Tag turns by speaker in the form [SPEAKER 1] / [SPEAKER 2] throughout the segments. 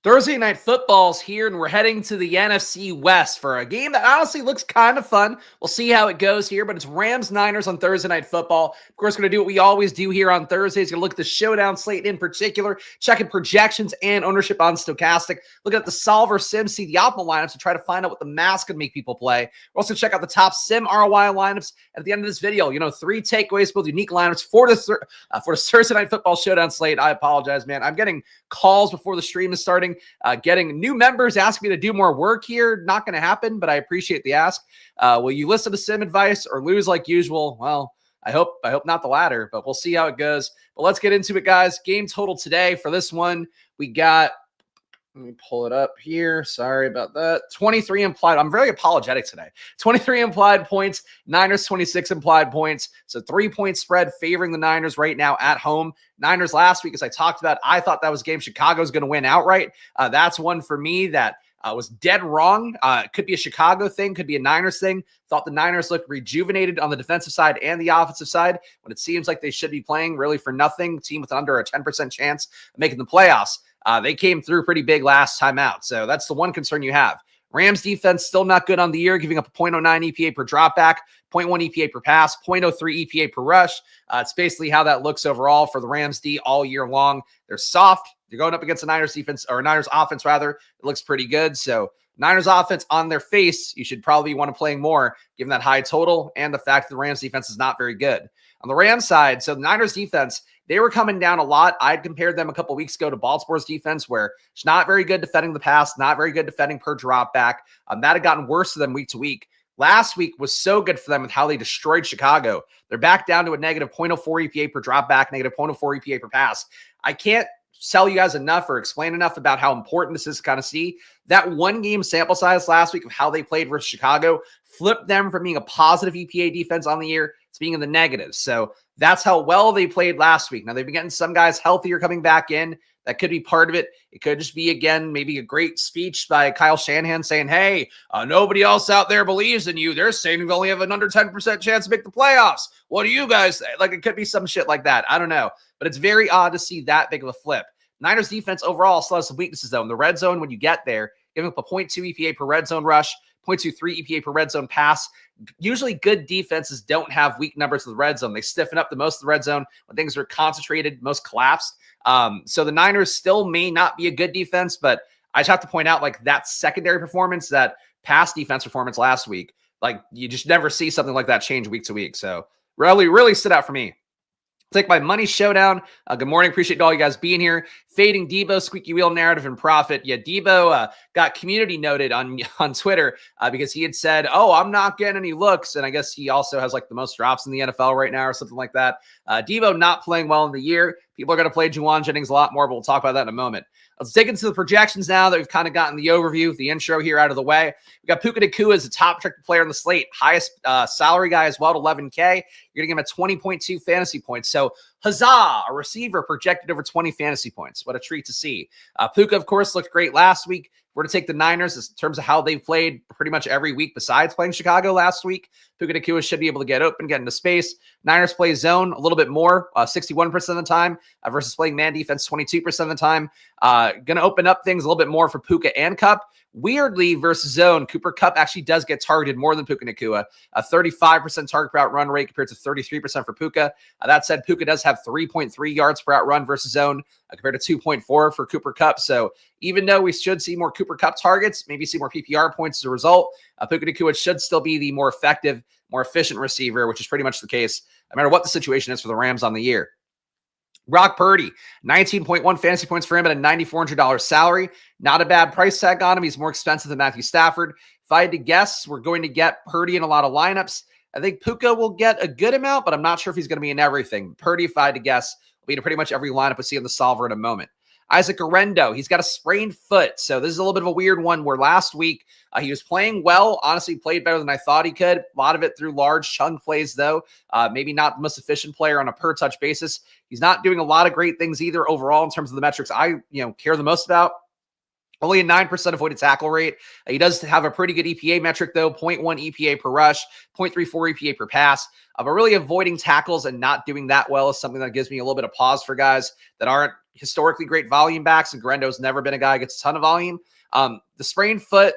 [SPEAKER 1] Thursday Night Football's here, and we're heading to the NFC West for a game that honestly looks kind of fun. We'll see how it goes here, but it's Rams-Niners on Thursday Night Football. Of course, we're going to do what we always do here on Thursdays. Going to look at the showdown slate in particular, checking projections and ownership on Stochastic, looking at the solver sim, see the optimal lineups to try to find out what the math can make people play. We're also going to check out the top sim ROI lineups at the end of this video. 3 takeaways, both unique lineups for the Thursday Night Football showdown slate. I apologize, man. I'm getting calls before the stream is starting. Getting new members asking me to do more work here. Not going to happen, but I appreciate the ask. Will you listen to sim advice or lose like usual? Well, I hope not the latter, but we'll see how it goes. But let's get into it, guys. Game total today for this one, we got, let me pull it up here. Sorry about that. 23 implied. I'm very apologetic today. 23 implied points, Niners 26 implied points. So 3-point spread favoring the Niners right now at home. Niners last week, as I talked about, I thought that was a game Chicago's going to win outright. That's one for me that was dead wrong. It could be a Chicago thing, could be a Niners thing. Thought the Niners looked rejuvenated on the defensive side and the offensive side when it seems like they should be playing really for nothing. Team with under a 10% chance of making the playoffs. They came through pretty big last time out. So that's the one concern you have. Rams defense still not good on the year, giving up a 0.09 EPA per dropback, 0.1 EPA per pass, 0.03 EPA per rush. It's basically how that looks overall for the Rams D all year long. They're soft. They're going up against the Niners defense, or Niners offense rather. It looks pretty good. So Niners offense on their face, you should probably want to play more given that high total and the fact that the Rams defense is not very good. On the Rams side, so the Niners defense, they were coming down a lot. I'd compared them a couple weeks ago to Baltimore's defense, where it's not very good defending the pass, not very good defending per drop back. That had gotten worse for them week to week. Last week was so good for them with how they destroyed Chicago. They're back down to a negative 0.04 EPA per drop back, negative 0.04 EPA per pass. I can't tell you guys enough or explain enough about how important this is to kind of see. That one game sample size last week of how they played versus Chicago flipped them from being a positive EPA defense on the year to being in the negatives. So that's how well they played last week. Now they've been getting some guys healthier coming back in. That could be part of it. It could just be, again, maybe a great speech by Kyle Shanahan saying, hey, nobody else out there believes in you. They're saying you only have an under 10% chance to make the playoffs. What do you guys say? Like, it could be some shit like that. I don't know. But it's very odd to see that big of a flip. Niners defense overall still has some weaknesses, though. In the red zone, when you get there, giving up a 0.2 EPA per red zone rush, 0.23 EPA per red zone pass. Usually good defenses don't have weak numbers in the red zone. They stiffen up the most of the red zone when things are concentrated, most collapsed. So the Niners still may not be a good defense, but I just have to point out, like, that secondary performance, that pass defense performance last week, like, you just never see something like that change week to week. So really stood out for me. Take my money showdown. Good morning. Appreciate all you guys being here. Fading Debo, squeaky wheel narrative and profit. Yeah, Debo got community noted on Twitter because he had said, oh, I'm not getting any looks. And I guess he also has like the most drops in the NFL right now or something like that. Debo not playing well in the year. People are going to play Juwan Jennings a lot more, but we'll talk about that in a moment. Let's dig into the projections now that we've kind of gotten the overview, the intro here out of the way. We got Puka Nacua as the top projected player on the slate, highest salary guy as well at $11K. You're going to give him a 20.2 fantasy points. So huzzah, a receiver projected over 20 fantasy points. What a treat to see. Puka, of course, looked great last week. We're to take the Niners in terms of how they've played pretty much every week besides playing Chicago last week. Puka Nacua should be able to get open, get into space. Niners play zone a little bit more, 61% of the time versus playing man defense 22% of the time. Going to open up things a little bit more for Puka and Kupp. Weirdly, versus zone, Cooper Kupp actually does get targeted more than Puka Nacua, a 35% target per out run rate compared to 33% for Puka. That said, Puka does have 3.3 yards per out run versus zone compared to 2.4 for Cooper Kupp. So even though we should see more Cooper Kupp targets, maybe see more PPR points as a result, Puka Nacua should still be the more effective, more efficient receiver, which is pretty much the case no matter what the situation is for the Rams on the year. Brock Purdy, 19.1 fantasy points for him at a $9,400 salary. Not a bad price tag on him. He's more expensive than Matthew Stafford. If I had to guess, we're going to get Purdy in a lot of lineups. I think Puka will get a good amount, but I'm not sure if he's going to be in everything. Purdy, if I had to guess, will be in pretty much every lineup we see in the solver in a moment. Isaac Orendo, he's got a sprained foot. So this is a little bit of a weird one where last week he was playing well, honestly played better than I thought he could. A lot of it through large chunk plays though. Maybe not the most efficient player on a per touch basis. He's not doing a lot of great things either overall in terms of the metrics I care the most about. Only a 9% avoided tackle rate. He does have a pretty good EPA metric, though, 0.1 EPA per rush, 0.34 EPA per pass. But really avoiding tackles and not doing that well is something that gives me a little bit of pause for guys that aren't historically great volume backs, and Guarendo's never been a guy who gets a ton of volume. The sprained foot,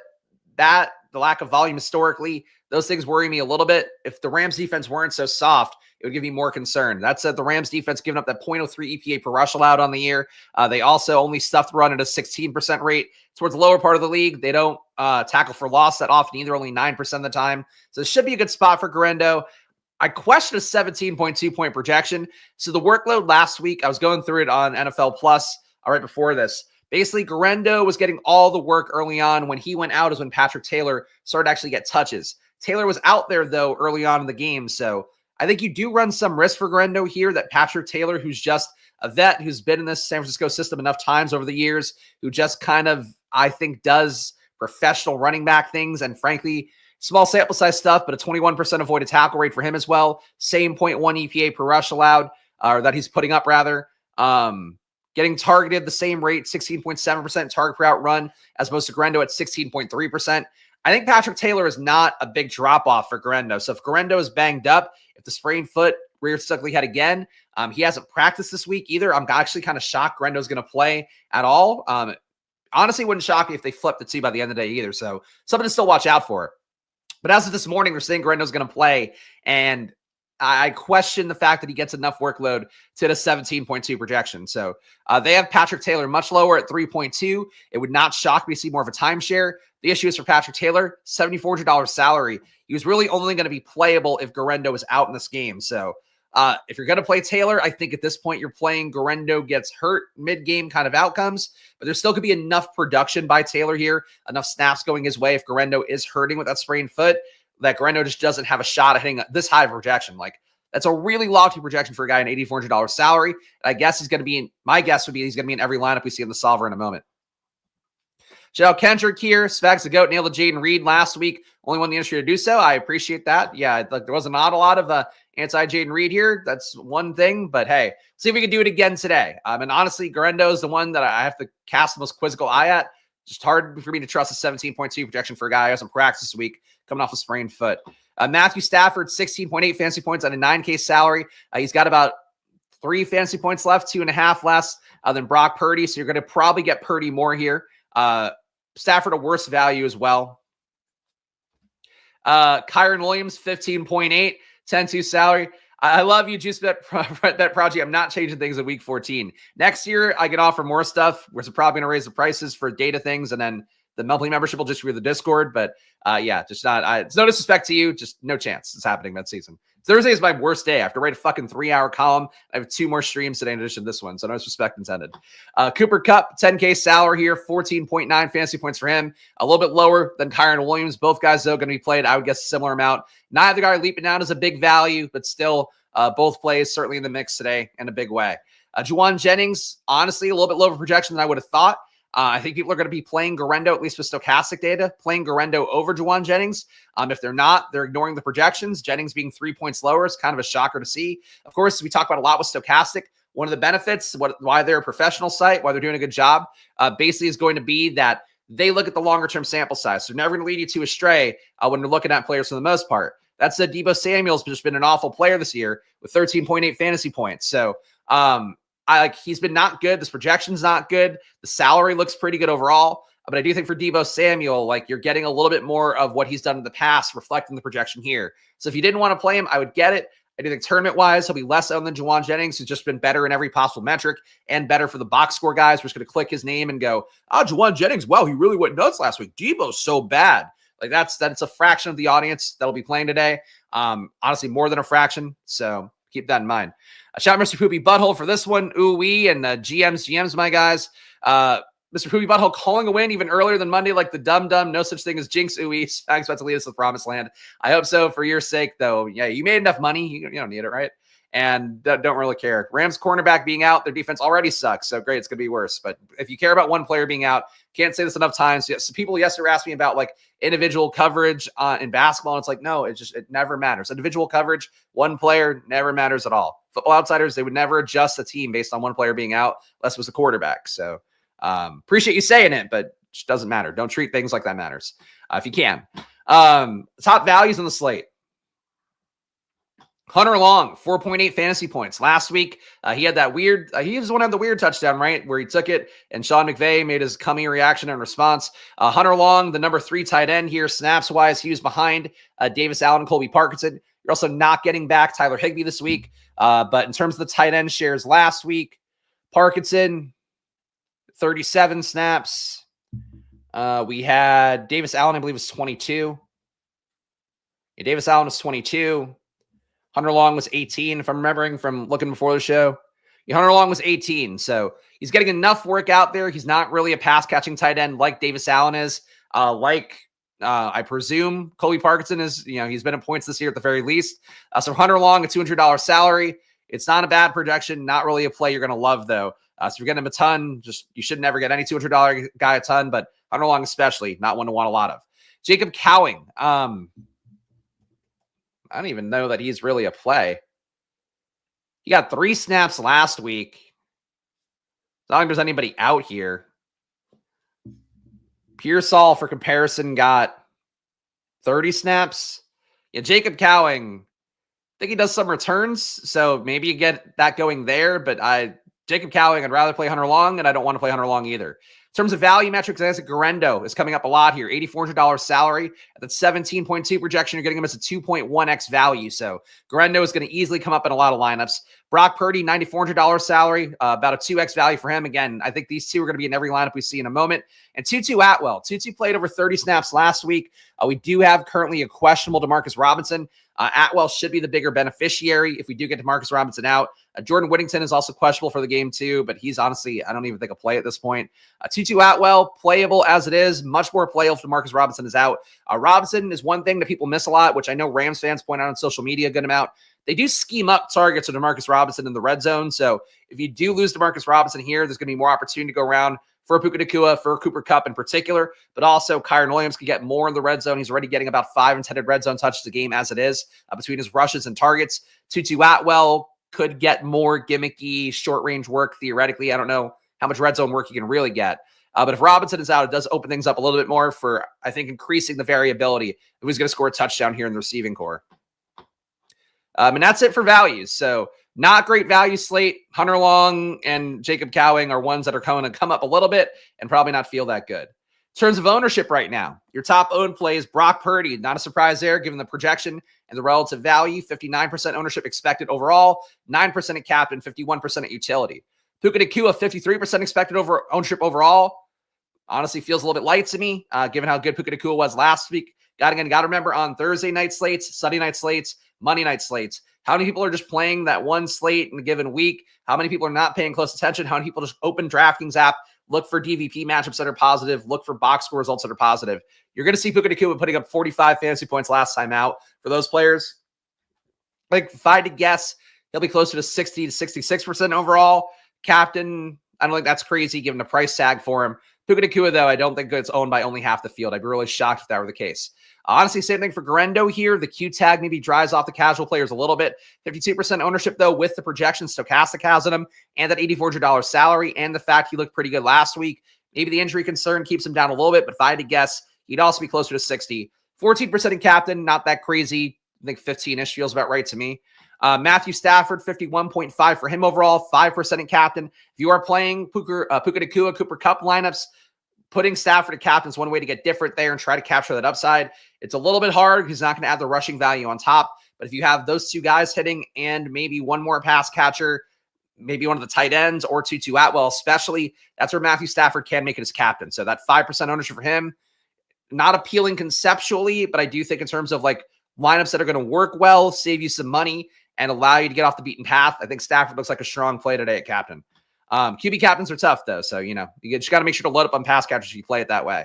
[SPEAKER 1] the lack of volume historically, those things worry me a little bit. If the Rams defense weren't so soft, it would give me more concern. That said, the Rams defense giving up that 0.03 EPA per rush allowed on the year. They also only stuffed the run at a 16% rate towards the lower part of the league. They don't tackle for loss that often either, only 9% of the time. So it should be a good spot for Guarendo. I question a 17.2 point projection. So the workload last week, I was going through it on NFL Plus right before this. Basically, Guarendo was getting all the work early on. When he went out is when Patrick Taylor started to actually get touches. Taylor was out there, though, early on in the game. So I think you do run some risk for Guarendo here that Patrick Taylor, who's just a vet, who's been in this San Francisco system enough times over the years, who just kind of, I think, does professional running back things. And frankly, small sample size stuff, but a 21% avoided tackle rate for him as well. Same 0.1 EPA per rush allowed, or that he's putting up rather. Getting targeted the same rate, 16.7% target per out run, as opposed to Guarendo at 16.3%. I think Patrick Taylor is not a big drop-off for Guarendo. So if Guarendo is banged up, if the sprained foot rears its ugly head again, he hasn't practiced this week either. I'm actually kind of shocked Guarendo's going to play at all. Honestly, wouldn't shock me if they flipped the two by the end of the day either. So something to still watch out for. But as of this morning, we're saying Guarendo's going to play, and I question the fact that he gets enough workload to the 17.2 projection. So they have Patrick Taylor much lower at 3.2. It would not shock me to see more of a timeshare. The issue is for Patrick Taylor, $7,400 salary. He was really only going to be playable if Guarendo was out in this game. So if you're going to play Taylor, I think at this point you're playing Guarendo gets hurt mid-game kind of outcomes, but there still could be enough production by Taylor here, enough snaps going his way if Guarendo is hurting with that sprained foot, that Guarendo just doesn't have a shot at hitting this high of a projection. Like, that's a really lofty projection for a guy in $8,400 salary. I guess he's going to be in, my guess would be he's going to be in every lineup we see in the solver in a moment. Shout out Kendrick here. Spags the GOAT nailed the Jaden Reed last week. Only one in the industry to do so. I appreciate that. Yeah, like there was not a lot of anti-Jaden Reed here. That's one thing. But hey, see if we can do it again today. And honestly, Guarendo is the one that I have to cast the most quizzical eye at. Just hard for me to trust a 17.2 projection for a guy who hasn't practiced this week, coming off a sprained foot. Matthew Stafford, 16.8 fantasy points on a 9K salary. He's got about 3 fantasy points left, 2.5 less than Brock Purdy. So you're going to probably get Purdy more here. Stafford, a worse value as well. Kyron Williams, 15.8, 10-2 salary. I love you, Juice Bet Project. I'm not changing things in week 14. Next year, I can offer more stuff. We're probably going to raise the prices for data things, and then the monthly membership will just be the Discord. But yeah, just not. It's no disrespect to you. Just no chance it's happening that season. Thursday is my worst day. I have to write a fucking 3-hour column. I have 2 more streams today in addition to this one, so no disrespect intended. Cooper Kupp, 10K salary here, 14.9 fantasy points for him. A little bit lower than Kyron Williams. Both guys, though, going to be played, I would guess, a similar amount. Neither guy leaping down is a big value, but still both plays certainly in the mix today in a big way. Juwan Jennings, honestly, a little bit lower projection than I would have thought. I think people are going to be playing Guarendo, at least with stochastic data, playing Guarendo over Juwan Jennings. If they're not, they're ignoring the projections. Jennings being 3 points lower is kind of a shocker to see. Of course, we talk about a lot with stochastic. One of the benefits, why they're a professional site, why they're doing a good job, basically is going to be that they look at the longer-term sample size. So they're never going to lead you to astray when they're looking at players for the most part. That's Deebo Samuel's just been an awful player this year with 13.8 fantasy points. So, he's been not good. This projection's not good. The salary looks pretty good overall. But I do think for Deebo Samuel, like you're getting a little bit more of what he's done in the past, reflecting the projection here. So if you didn't want to play him, I would get it. I do think tournament-wise, he'll be less owned than Juwan Jennings, who's just been better in every possible metric and better for the box score guys. We're just going to click his name and go, oh, Juwan Jennings, wow, he really went nuts last week. Deebo's so bad. Like that's a fraction of the audience that'll be playing today. Honestly, more than a fraction. So keep that in mind. Shout out Mr. Poopy Butthole for this one. Ooh-wee and GMs, my guys. Mr. Poopy Butthole calling a win even earlier than Monday, like the dumb. No such thing as jinx. Ooh-wee. Spags about to lead us to the promised land. I hope so for your sake, though. Yeah, you made enough money. You don't need it, right? And don't really care. Rams cornerback being out, their defense already sucks. So great, it's going to be worse. But if you care about one player being out, can't say this enough times. Yes, people yesterday asked me about like individual coverage in basketball. And it's like, no, it never matters. Individual coverage, one player never matters at all. Football Outsiders, they would never adjust a team based on one player being out unless it was a quarterback. So appreciate you saying it, but it just doesn't matter. Don't treat things like that matters if you can. Top values on the slate. Hunter Long, 4.8 fantasy points. Last week, he had that weird, he was one of the weird touchdown, right? Where he took it and Sean McVay made his coming reaction and response. Hunter Long, the number 3 tight end here, snaps-wise, he was behind Davis Allen and Colby Parkinson. You're also not getting back Tyler Higbee this week. But in terms of the tight end shares last week, Parkinson, 37 snaps. We had Davis Allen, I believe, was 22. Yeah, Davis Allen was 22. Hunter Long was 18, if I'm remembering from looking before the show. Yeah, Hunter Long was 18, so he's getting enough work out there. He's not really a pass-catching tight end like Davis Allen is. I presume Colby Parkinson is, he's been in points this year at the very least. So Hunter Long, a $200 salary. It's not a bad projection, not really a play you're going to love, though. So if you're getting him a ton, you should never get any $200 guy a ton, but Hunter Long especially, not one to want a lot of. Jacob Cowing. I don't even know that he's really a play. He got 3 snaps last week. As long as there's anybody out here. Pearsall, for comparison, got 30 snaps. Yeah, Jacob Cowing, I think he does some returns, so maybe you get that going there, but Jacob Cowing, I'd rather play Hunter Long, and I don't want to play Hunter Long either. In terms of value metrics, I think Garendo is coming up a lot here. $8,400 salary. At that 17.2 projection, you're getting him as a 2.1x value. So Garendo is going to easily come up in a lot of lineups. Brock Purdy, $9,400 salary. About a 2x value for him. Again, I think these two are going to be in every lineup we see in a moment. And Tutu Atwell. Tutu played over 30 snaps last week. We do have currently a questionable Demarcus Robinson. Atwell should be the bigger beneficiary if we do get Demarcus Robinson out. Jordan Whittington is also questionable for the game too, but he's honestly, I don't even think a play at this point. Tutu Atwell, playable as it is, much more playable if Demarcus Robinson is out. Robinson is one thing that people miss a lot, which I know Rams fans point out on social media a good amount. They do scheme up targets with Demarcus Robinson in the red zone. So if you do lose Demarcus Robinson here, there's going to be more opportunity to go around for Puka Nacua, for Cooper Kupp in particular, but also Kyron Williams could get more in the red zone. He's already getting about 5 intended red zone touches a game as it is between his rushes and targets. Tutu Atwell could get more gimmicky short range work theoretically. I don't know how much red zone work you can really get. But if Robinson is out, it does open things up a little bit more for, I think, increasing the variability of who's going to score a touchdown here in the receiving core. And that's it for values. So not great value slate. Hunter Long and Jacob Cowing are ones that are going to come up a little bit and probably not feel that good. In terms of ownership right now, your top owned play is Brock Purdy. Not a surprise there, given the projection and the relative value. 59% ownership expected overall, 9% at captain, 51% at utility. Puka Nacua, 53% expected ownership overall. Honestly, feels a little bit light to me, given how good Puka Nacua was last week. Got to remember on Thursday night slates, Sunday night slates, Monday night slates, how many people are just playing that one slate in a given week? How many people are not paying close attention? How many people just open DraftKings app, look for DVP matchups that are positive, look for box score results that are positive? You're going to see Puka Nacua putting up 45 fantasy points last time out. For those players, like if I had to guess, he'll be closer to 60 to 66% overall. Captain, I don't think that's crazy given the price tag for him. Puka Nacua, though, I don't think it's owned by only half the field. I'd be really shocked if that were the case. Honestly, same thing for Garendo here. The Q tag maybe dries off the casual players a little bit. 52% ownership, though, with the projection. Stochastic has in him, and that $8,400 salary, and the fact he looked pretty good last week. Maybe the injury concern keeps him down a little bit, but if I had to guess, he'd also be closer to 60. 14% in captain, not that crazy. I think 15-ish feels about right to me. Matthew Stafford, 51.5 for him overall, 5% in captain. If you are playing Puka Nacua, Cooper Kupp lineups, putting Stafford at captain is one way to get different there and try to capture that upside. It's a little bit hard because he's not going to add the rushing value on top. But if you have those two guys hitting and maybe one more pass catcher, maybe one of the tight ends or Tutu Atwell especially, that's where Matthew Stafford can make it as captain. So that 5% ownership for him, not appealing conceptually, but I do think in terms of like lineups that are going to work well, save you some money, and allow you to get off the beaten path, I think Stafford looks like a strong play today at captain. QB captains are tough, though, so, you just got to make sure to load up on pass catchers if you play it that way.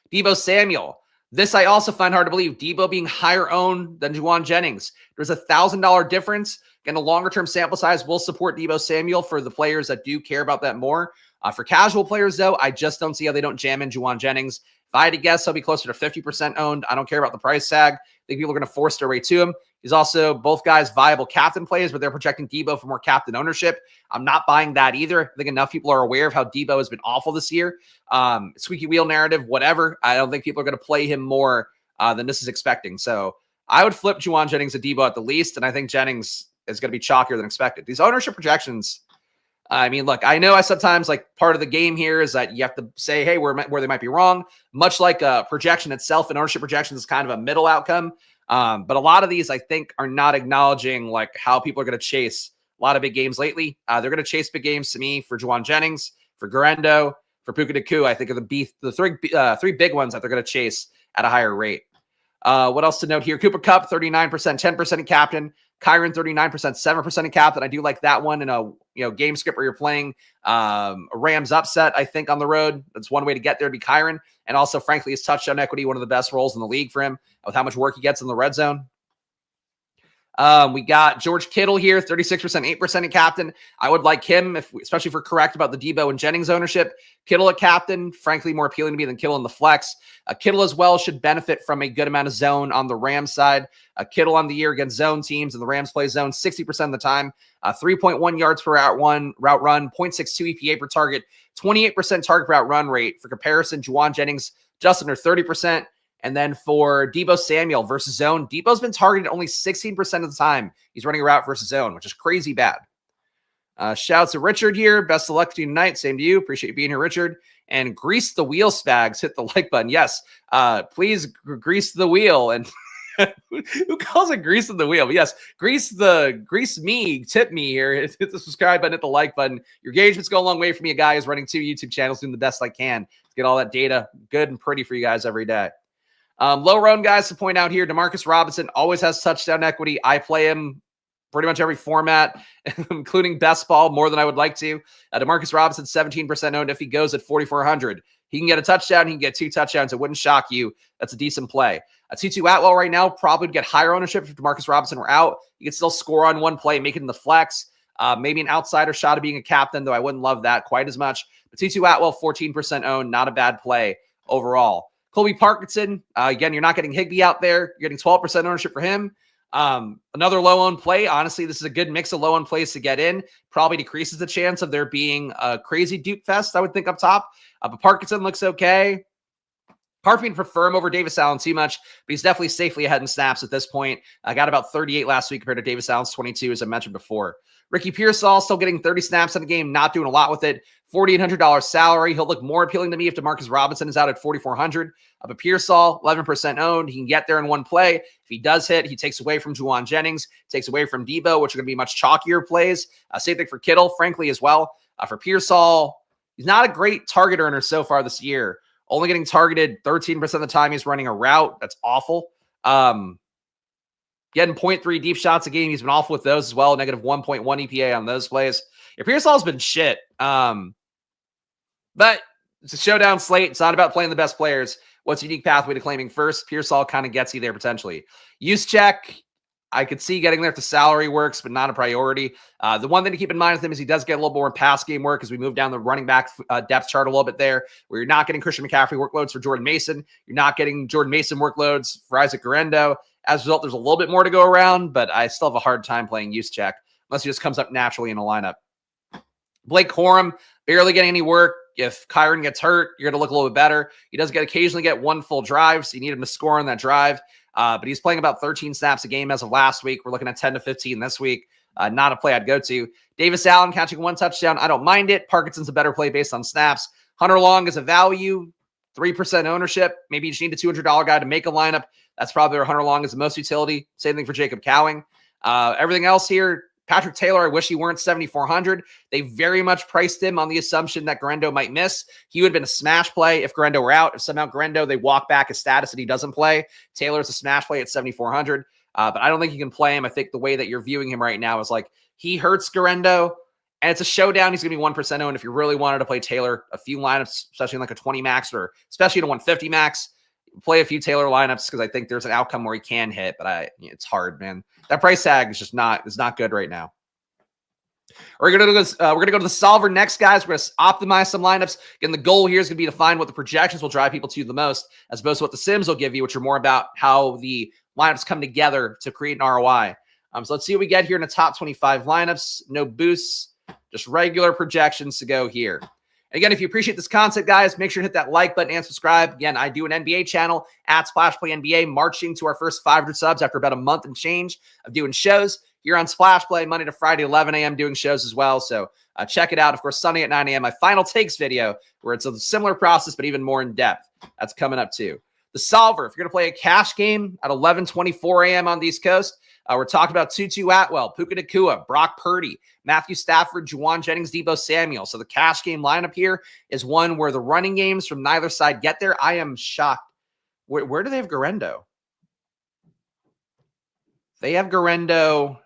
[SPEAKER 1] Deebo Samuel. This I also find hard to believe. Deebo being higher owned than Juwan Jennings. There's a $1,000 difference. Again, a longer-term sample size will support Deebo Samuel for the players that do care about that more. For casual players, though, I just don't see how they don't jam in Juwan Jennings. If I had to guess, he'll be closer to 50% owned. I don't care about the price tag. I think people are going to force their way to him. He's also both guys viable captain plays, but they're projecting Deebo for more captain ownership. I'm not buying that either. I think enough people are aware of how Deebo has been awful this year. Squeaky wheel narrative, whatever. I don't think people are going to play him more than this is expecting. So I would flip Juwan Jennings to Debo at the least, and I think Jennings is going to be chalkier than expected. These ownership projections, I mean, look, I know I sometimes like part of the game here is that you have to say, hey, where they might be wrong. Much like a projection itself, and ownership projections is kind of a middle outcome. But a lot of these, I think, are not acknowledging like how people are going to chase a lot of big games lately. They're going to chase big games to me for Juwan Jennings, for Garendo, for Puka Nacua. I think are the three big ones that they're going to chase at a higher rate. What else to note here? Cooper Kupp, 39%, 10% in captain. Kyron, 39%, 7% in captain. I do like that one in a game script where you're playing a Rams upset, I think, on the road. That's one way to get there to be Kyron. And also, frankly, his touchdown equity, one of the best roles in the league for him with how much work he gets in the red zone. We got George Kittle here, 36%, 8% in captain. I would like him, especially if we're correct about the Debo and Jennings ownership. Kittle at captain, frankly, more appealing to me than Kittle in the flex. Kittle as well should benefit from a good amount of zone on the Rams side. Kittle on the year against zone teams, and the Rams play zone 60% of the time. 3.1 yards per route run, 0.62 EPA per target, 28% target route run rate. For comparison, Juwan Jennings just under 30%. And then for Debo Samuel versus zone, Debo's been targeted only 16% of the time he's running a route versus zone, which is crazy bad. Shouts to Richard here. Best of luck to you tonight. Same to you. Appreciate you being here, Richard. And grease the wheel, Spags. Hit the like button. Yes. Please grease the wheel. And who calls it greasing the wheel? But yes, grease me, tip me here. Hit the subscribe button, hit the like button. Your engagements go a long way for me. A guy who's running 2 YouTube channels, doing the best I can to get all that data good and pretty for you guys every day. Low road guys to point out here, Demarcus Robinson always has touchdown equity. I play him pretty much every format, including best ball, more than I would like to. Demarcus Robinson, 17% owned. If he goes at 4,400, he can get a touchdown. He can get 2 touchdowns. It wouldn't shock you. That's a decent play. Tutu Atwell right now probably would get higher ownership if Demarcus Robinson were out. He could still score on one play, make it in the flex. Maybe an outsider shot of being a captain, though I wouldn't love that quite as much. But Tutu Atwell, 14% owned, not a bad play overall. Colby Parkinson, again, you're not getting Higbee out there. You're getting 12% ownership for him. Another low-owned play. Honestly, this is a good mix of low-owned plays to get in. Probably decreases the chance of there being a crazy dupe fest, I would think, up top. But Parkinson looks okay. Hard for me to prefer him over Davis Allen too much, but he's definitely safely ahead in snaps at this point. I got about 38 last week compared to Davis Allen's 22, as I mentioned before. Ricky Pearsall still getting 30 snaps in the game, not doing a lot with it. $4,800 salary. He'll look more appealing to me if Demarcus Robinson is out at 4,400. But Pearsall, 11% owned. He can get there in one play. If he does hit, he takes away from Juwan Jennings, takes away from Debo, which are going to be much chalkier plays. Same thing for Kittle, frankly, as well. For Pearsall, he's not a great target earner so far this year. Only getting targeted 13% of the time he's running a route. That's awful. Getting 0.3 deep shots a game. He's been awful with those as well. Negative 1.1 EPA on those plays. Yeah, Pearsall's been shit. But it's a showdown slate. It's not about playing the best players. What's a unique pathway to claiming first? Pearsall kind of gets you there potentially. Use check. I could see getting there if the salary works, but not a priority. The one thing to keep in mind with him is he does get a little more pass game work as we move down the running back depth chart a little bit there, where you're not getting Christian McCaffrey workloads for Jordan Mason. You're not getting Jordan Mason workloads for Isaac Garendo. As a result, there's a little bit more to go around, but I still have a hard time playing use check unless he just comes up naturally in a lineup. Blake Corum, barely getting any work. If Kyron gets hurt, you're going to look a little bit better. He does occasionally get one full drive, so you need him to score on that drive. But he's playing about 13 snaps a game as of last week. We're looking at 10 to 15 this week. Not a play I'd go to. Davis Allen catching 1 touchdown. I don't mind it. Parkinson's a better play based on snaps. Hunter Long is a value, 3% ownership. Maybe you just need a $200 guy to make a lineup. That's probably where Hunter Long is the most utility. Same thing for Jacob Cowing. Everything else here, Patrick Taylor, I wish he weren't 7,400. They very much priced him on the assumption that Garendo might miss. He would have been a smash play if Garendo were out. If somehow Garendo, they walk back his status and he doesn't play, Taylor's a smash play at 7,400. But I don't think you can play him. I think the way that you're viewing him right now is like he hurts Garendo, and it's a showdown. He's going to be 1% owned. If you really wanted to play Taylor, a few lineups, especially in like a 20 max or especially in a 150 max, play a few Taylor lineups because I think there's an outcome where he can hit, but it's hard, man. That price tag is just not good right now. We're gonna go to the solver next, guys. We're gonna optimize some lineups. Again, the goal here is gonna be to find what the projections will drive people to the most, as opposed to what the sims will give you, which are more about how the lineups come together to create an ROI. So let's see what we get here in the top 25 lineups. No boosts, just regular projections to go here. Again, if you appreciate this content, guys, make sure to hit that like button and subscribe. Again, I do an NBA channel at Splash Play NBA, marching to our first 500 subs after about a month and change of doing shows. Here on Splash Play, Monday to Friday, 11 a.m. doing shows as well. So check it out. Of course, Sunday at 9 a.m., my final takes video, where it's a similar process, but even more in depth. That's coming up too. The Solver, if you're going to play a cash game at 11:24 a.m. on the East Coast, we're talking about Tutu Atwell, Puka Nacua, Brock Purdy, Matthew Stafford, Juwan Jennings, Deebo Samuel. So the cash game lineup here is one where the running games from neither side get there. I am shocked. Where do they have Garendo? They have Garendo.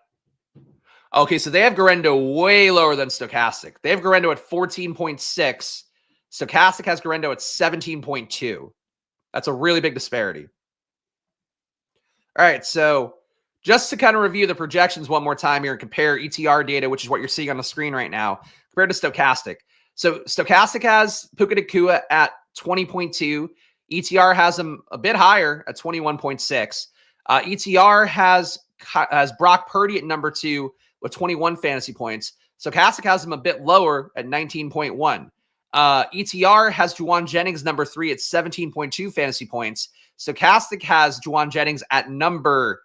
[SPEAKER 1] Okay, so they have Garendo way lower than Stochastic. They have Garendo at 14.6. Stochastic has Garendo at 17.2. That's a really big disparity. All right, so just to kind of review the projections one more time here and compare ETR data, which is what you're seeing on the screen right now, compared to Stochastic. So Stochastic has Puka Nacua at 20.2. ETR has them a bit higher at 21.6. ETR has Brock Purdy at number 2 with 21 fantasy points. Stochastic has him a bit lower at 19.1. ETR has Juwan Jennings number 3 at 17.2 fantasy points. Stochastic has Juwan Jennings at number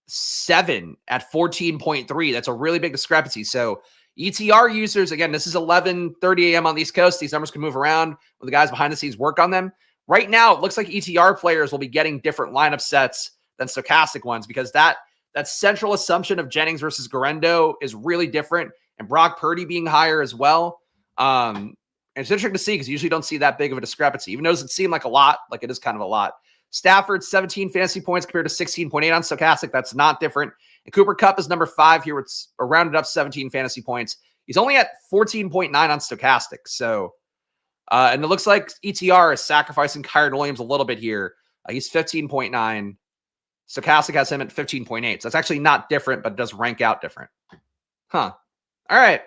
[SPEAKER 1] 7 at 14.3. That's a really big discrepancy. So ETR users, again, this is 11:30 a.m. on the East Coast. These numbers can move around when the guys behind the scenes work on them. Right now, it looks like ETR players will be getting different lineup sets than Stochastic ones, because that central assumption of Jennings versus Garendo is really different, and Brock Purdy being higher as well. And it's interesting to see, because you usually don't see that big of a discrepancy, even though it doesn't seem like a lot, like it is kind of a lot. Stafford, 17 fantasy points compared to 16.8 on Stochastic. That's not different. And Cooper Kupp is number 5 here with a rounded up 17 fantasy points. He's only at 14.9 on Stochastic. So, and it looks like ETR is sacrificing Kyren Williams a little bit here. He's 15.9. Stochastic has him at 15.8. So that's actually not different, but it does rank out different. Huh. All right.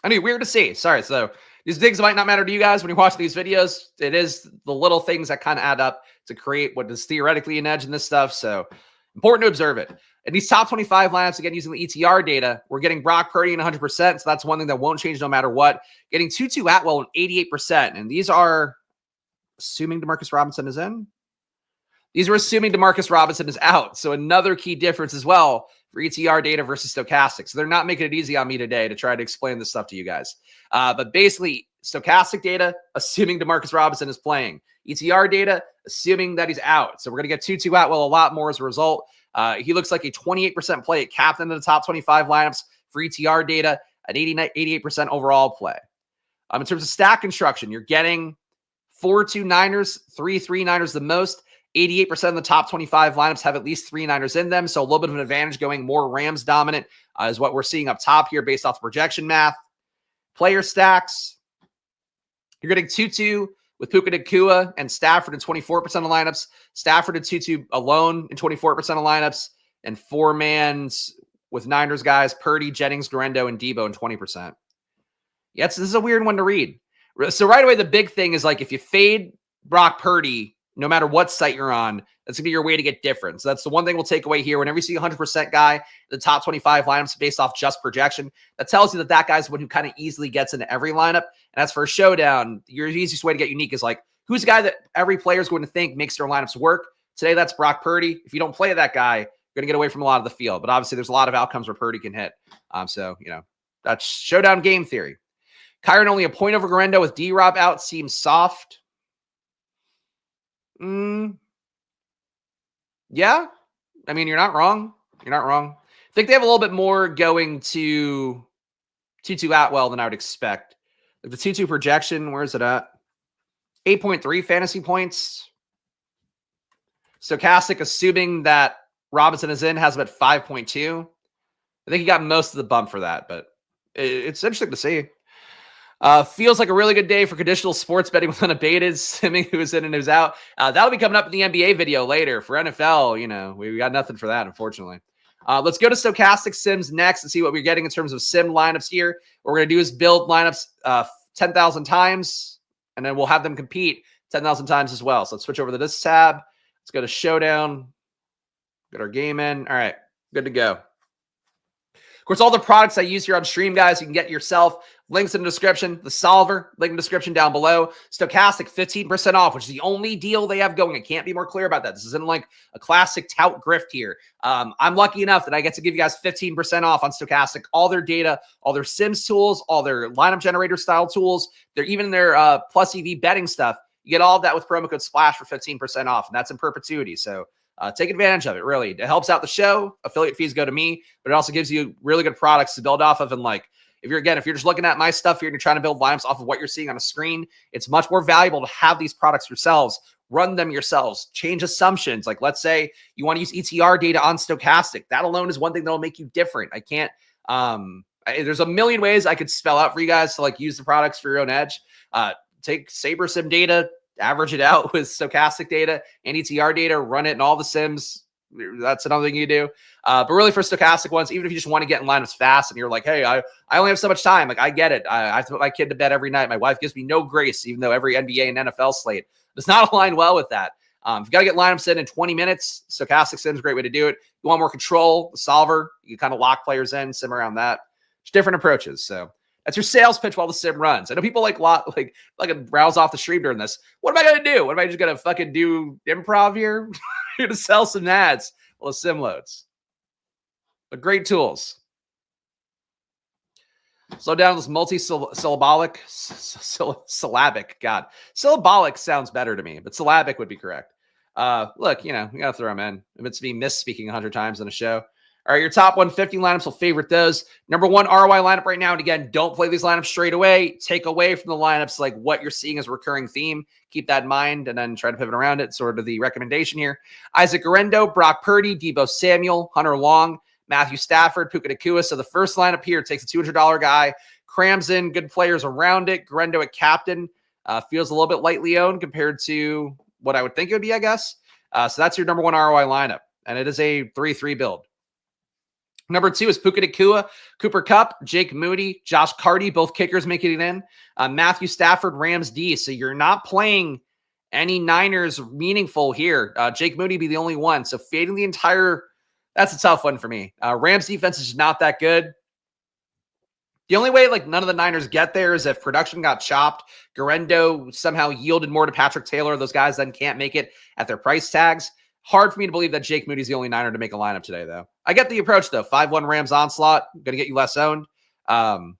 [SPEAKER 1] I mean, weird to see. Sorry. So these things might not matter to you guys when you watch these videos. It is the little things that kind of add up to create what is theoretically an edge in this stuff. So important to observe it. In these top 25 lineups, again, using the ETR data, we're getting Brock Purdy in 100%. So that's one thing that won't change no matter what. Getting Tutu Atwell in 88%. And these are assuming DeMarcus Robinson is in. These are assuming DeMarcus Robinson is out. So another key difference as well for ETR data versus Stochastic. So they're not making it easy on me today to try to explain this stuff to you guys. But basically, Stochastic data, assuming DeMarcus Robinson is playing. ETR data, assuming that he's out. So we're going to get Tutu Atwell a lot more as a result. He looks like a 28% play at captain of the top 25 lineups for ETR data, at 88% overall play. In terms of stack construction, you're getting 4-2 Niners, 3-3 Niners the most. 88% of the top 25 lineups have at least 3 Niners in them. So a little bit of an advantage going more Rams dominant is what we're seeing up top here based off the projection math. Player stacks. You're getting Tutu with Puka Nacua and Stafford in 24% of lineups. Stafford and Tutu alone in 24% of lineups. And 4-mans with Niners guys, Purdy, Jennings, Garendo, and Deebo in 20%. Yes, this is a weird one to read. So right away, the big thing is, like, if you fade Brock Purdy, no matter what site you're on, that's going to be your way to get different. So that's the one thing we'll take away here. Whenever you see a 100% guy in the top 25 lineups based off just projection, that tells you that that guy's the one who kind of easily gets into every lineup. And as for a showdown, your easiest way to get unique is, like, who's the guy that every player is going to think makes their lineups work? Today, that's Brock Purdy. If you don't play that guy, you're going to get away from a lot of the field. But obviously, there's a lot of outcomes where Purdy can hit. So, that's showdown game theory. Kyren only a point over Garendo with D-Rob out seems soft. Yeah. I mean, you're not wrong. You're not wrong. I think they have a little bit more going to Tutu Atwell than I would expect. Like the Tutu projection, where is it at? 8.3 fantasy points. Stochastic, assuming that Robinson is in, has him at 5.2. I think he got most of the bump for that, but it's interesting to see. Feels like a really good day for conditional sports betting with unabated, simming who's in and who's out. That'll be coming up in the NBA video later. For NFL, we got nothing for that, unfortunately. Let's go to Stochastic Sims next and see what we're getting in terms of sim lineups here. What we're going to do is build lineups 10,000 times, and then we'll have them compete 10,000 times as well. So let's switch over to this tab. Let's go to Showdown. Get our game in. All right, good to go. Of course, all the products I use here on stream, guys, you can get yourself. Links in the description. The solver, link in the description down below. Stochastic, 15% off, which is the only deal they have going. I can't be more clear about that. This isn't like a classic tout grift here. I'm lucky enough that I get to give you guys 15% off on Stochastic, all their data, all their Sims tools, all their lineup generator style tools. They're even their plus EV betting stuff. You get all of that with promo code SPLASH for 15% off, and that's in perpetuity. So take advantage of it, really. It helps out the show. Affiliate fees go to me, but it also gives you really good products to build off of. And like, if you're just looking at my stuff here and you're trying to build lineups off of what you're seeing on a screen, it's much more valuable to have these products yourselves, run them yourselves, change assumptions. Like, let's say you want to use ETR data on Stochastic. That alone is one thing that'll make you different. I can't, there's a million ways I could spell out for you guys to like use the products for your own edge. Take Saber Sim data, average it out with Stochastic data and ETR data, run it in all the Sims. That's another thing you do. But really for Stochastic ones, even if you just want to get in lineups fast and you're like, hey, I only have so much time. Like, I get it. I have to put my kid to bed every night. My wife gives me no grace, even though every NBA and NFL slate does not align well with that. If you got to get lineups in 20 minutes, Stochastic Sim's a great way to do it. You want more control, the solver, you kind of lock players in, sim around that. Just different approaches. So that's your sales pitch while the sim runs. I know people like browse off the stream during this. What am I going to do? What am I just going to fucking do improv here? You're going to sell some ads while the sim loads. But great tools. Slow down this multi-syllabic. Syllabic. God. Syllabolic sounds better to me, but syllabic would be correct. Look, you got to throw them in. If it's me misspeaking 100 times in a show. All right, your top 150 lineups will favorite those. Number one ROI lineup right now. And again, don't play these lineups straight away. Take away from the lineups like what you're seeing as a recurring theme. Keep that in mind and then try to pivot around it. Sort of the recommendation here. Isaac Guerrero, Brock Purdy, Deebo Samuel, Hunter Long, Matthew Stafford, Puka Nacua. So the first lineup here takes a $200 guy, crams in good players around it. Guerrero at captain feels a little bit lightly owned compared to what I would think it would be, I guess. So that's your number one ROI lineup. And it is a 3-3 build. Number two is Puka Nacua, Cooper Kupp, Jake Moody, Josh Carty, both kickers making it in. Matthew Stafford, Rams D. So you're not playing any Niners meaningful here. Jake Moody be the only one. So fading the entire, that's a tough one for me. Rams defense is not that good. The only way like none of the Niners get there is if production got chopped. Guerrero somehow yielded more to Patrick Taylor. Those guys then can't make it at their price tags. Hard for me to believe that Jake Moody's the only Niner to make a lineup today, though. I get the approach, though. 5-1 Rams onslaught. Going to get you less owned. But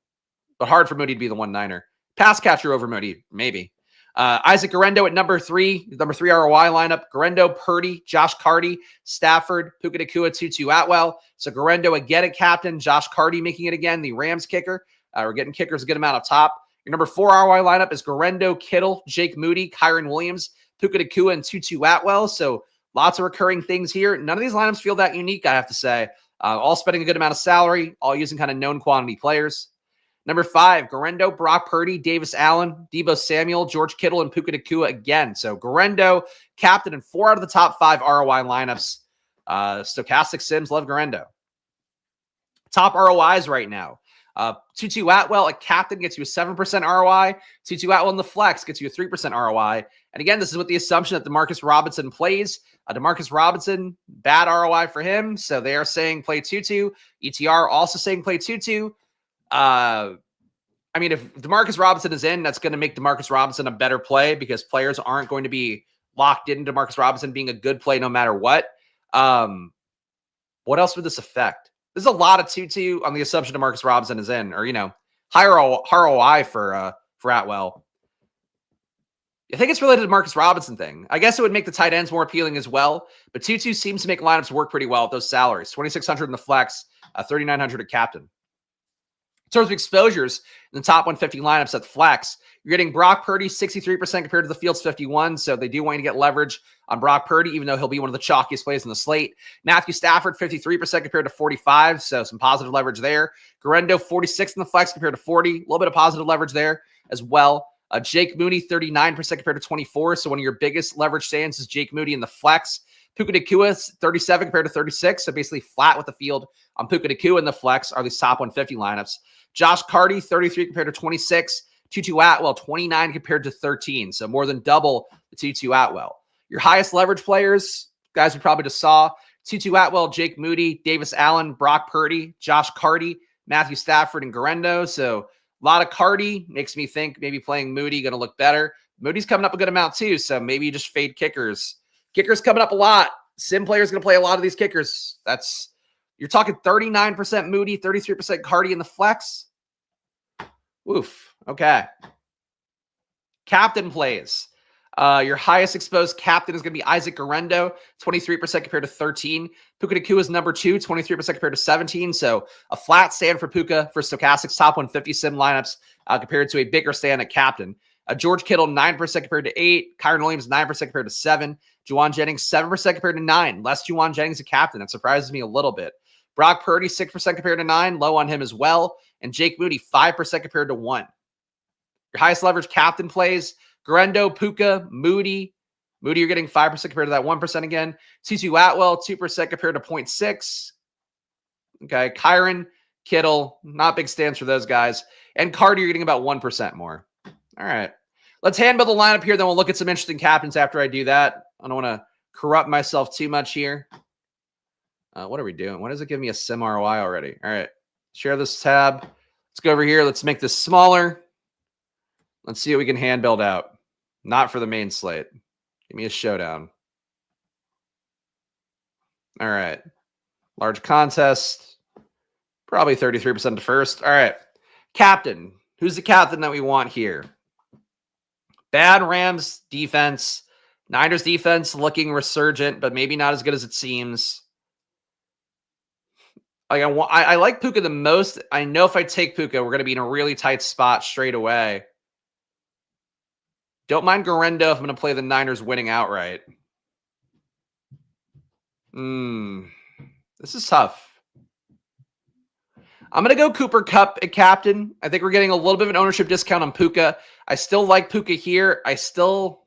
[SPEAKER 1] hard for Moody to be the one Niner. Pass catcher over Moody, maybe. Isaac Guerrero at number three ROI lineup. Guerrero, Purdy, Josh Carty, Stafford, Puka Nacua, Tutu Atwell. So Guerrero again at captain. Josh Carty making it again, the Rams kicker. We're getting kickers a good amount up top. Your number 4 ROI lineup is Guerrero, Kittle, Jake Moody, Kyron Williams, Puka Nacua, and Tutu Atwell. So lots of recurring things here. None of these lineups feel that unique, I have to say. All spending a good amount of salary, all using kind of known quantity players. Number 5, Guerrero, Brock Purdy, Davis Allen, Deebo Samuel, George Kittle, and Puka Nacua again. So Guerrero, captain in 4 out of the top 5 ROI lineups. Stochastic Sims love Guerrero. Top ROIs right now. Tutu Atwell, a captain, gets you a 7% ROI. Tutu Atwell in the flex gets you a 3% ROI. And again, this is with the assumption that DeMarcus Robinson plays. DeMarcus Robinson, bad ROI for him. So they are saying play Tutu. ETR also saying play Tutu. I mean, if DeMarcus Robinson is in, that's going to make DeMarcus Robinson a better play because players aren't going to be locked into DeMarcus Robinson being a good play no matter what. What else would this affect? There's a lot of Tutu on the assumption DeMarcus Robinson is in, or, higher ROI for Atwell. I think it's related to the Marcus Robinson thing. I guess it would make the tight ends more appealing as well, but Tutu seems to make lineups work pretty well at those salaries. 2,600 in the flex, 3,900 at captain. In terms of exposures in the top 150 lineups at the flex, you're getting Brock Purdy 63% compared to the field's 51%, so they do want you to get leverage on Brock Purdy, even though he'll be one of the chalkiest plays in the slate. Matthew Stafford 53% compared to 45%, so some positive leverage there. Guerrero 46% in the flex compared to 40%, a little bit of positive leverage there as well. Jake Moody, 39% compared to 24%. So one of your biggest leverage stands is Jake Moody in the flex. Puka Nacua, 37 compared to 36. So basically flat with the field on Puka Nacua in the flex are these top 150 lineups. Josh Carty, 33 compared to 26. Tutu Atwell, 29 compared to 13. So more than double the Tutu Atwell. Your highest leverage players, guys we probably just saw, Tutu Atwell, Jake Moody, Davis Allen, Brock Purdy, Josh Carty, Matthew Stafford, and Garendo. So a lot of Carty makes me think maybe playing Moody going to look better. Moody's coming up a good amount too, so maybe you just fade kickers. Kickers coming up a lot. Sim players going to play a lot of these kickers. You're talking 39% Moody, 33% Carty in the flex. Oof. Okay. Captain plays. Your highest exposed captain is going to be Isaac Garendo, 23% compared to 13. Puka Nacua is number 2, 23% compared to 17. So a flat stand for Puka for Stochastics top 150 sim lineups compared to a bigger stand at captain. George Kittle, 9% compared to 8. Kyron Williams, 9% compared to 7. Juwan Jennings, 7% compared to 9. Less Juwan Jennings a captain. That surprises me a little bit. Brock Purdy, 6% compared to 9. Low on him as well. And Jake Moody, 5% compared to 1. Your highest leverage captain plays. Garendo, Puka, Moody. Moody, you're getting 5% compared to that 1% again. Tutu Atwell, 2% compared to 0.6. Okay, Kyron, Kittle, not big stands for those guys. And Carter, you're getting about 1% more. All right. Let's handle the lineup here, then we'll look at some interesting captains after I do that. I don't want to corrupt myself too much here. What are we doing? Why does it give me a sim ROI already? All right. Share this tab. Let's go over here. Let's make this smaller. Let's see what we can hand build out. Not for the main slate. Give me a showdown. All right. Large contest. Probably 33% to first. All right. Captain. Who's the captain that we want here? Bad Rams defense. Niners defense looking resurgent, but maybe not as good as it seems. I like Puka the most. I know if I take Puka, we're going to be in a really tight spot straight away. Don't mind Garendo if I'm going to play the Niners winning outright. This is tough. I'm going to go Cooper Kupp at captain. I think we're getting a little bit of an ownership discount on Puka. I still like Puka here. I don't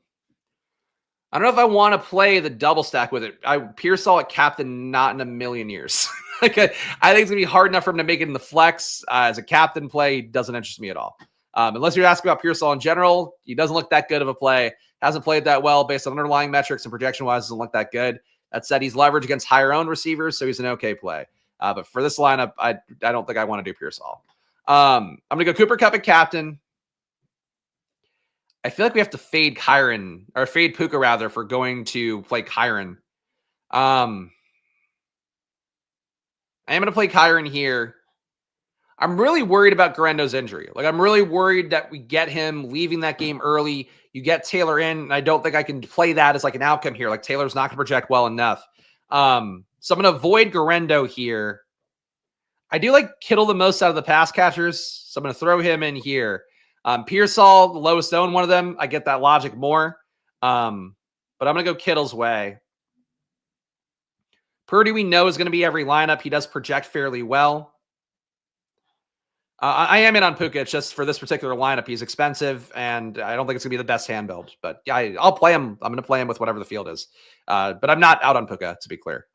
[SPEAKER 1] know if I want to play the double stack with it. Pearsall at captain, not in a million years. I think it's going to be hard enough for him to make it in the flex. As a captain play, doesn't interest me at all. Unless you're asking about Pearsall in general, he doesn't look that good of a play. Hasn't played that well based on underlying metrics and projection-wise, doesn't look that good. That said, he's leveraged against higher-owned receivers, so he's an okay play. But for this lineup, I don't think I want to do Pearsall. I'm going to go Cooper Kupp at captain. I feel like we have to fade Kyron, or fade Puka rather, for going to play Kyron. I am going to play Kyron here. I'm really worried about Garendo's injury. I'm really worried that we get him leaving that game early. You get Taylor in, and I don't think I can play that as an outcome here. Taylor's not going to project well enough. So I'm going to avoid Garendo here. I do like Kittle the most out of the pass catchers, so I'm going to throw him in here. Pearsall, the lowest owned one of them. I get that logic more. But I'm going to go Kittle's way. Purdy we know is going to be every lineup. He does project fairly well. I am in on Puka. It's just for this particular lineup, he's expensive, and I don't think it's going to be the best hand build. But yeah, I'll play him. I'm going to play him with whatever the field is. But I'm not out on Puka, to be clear.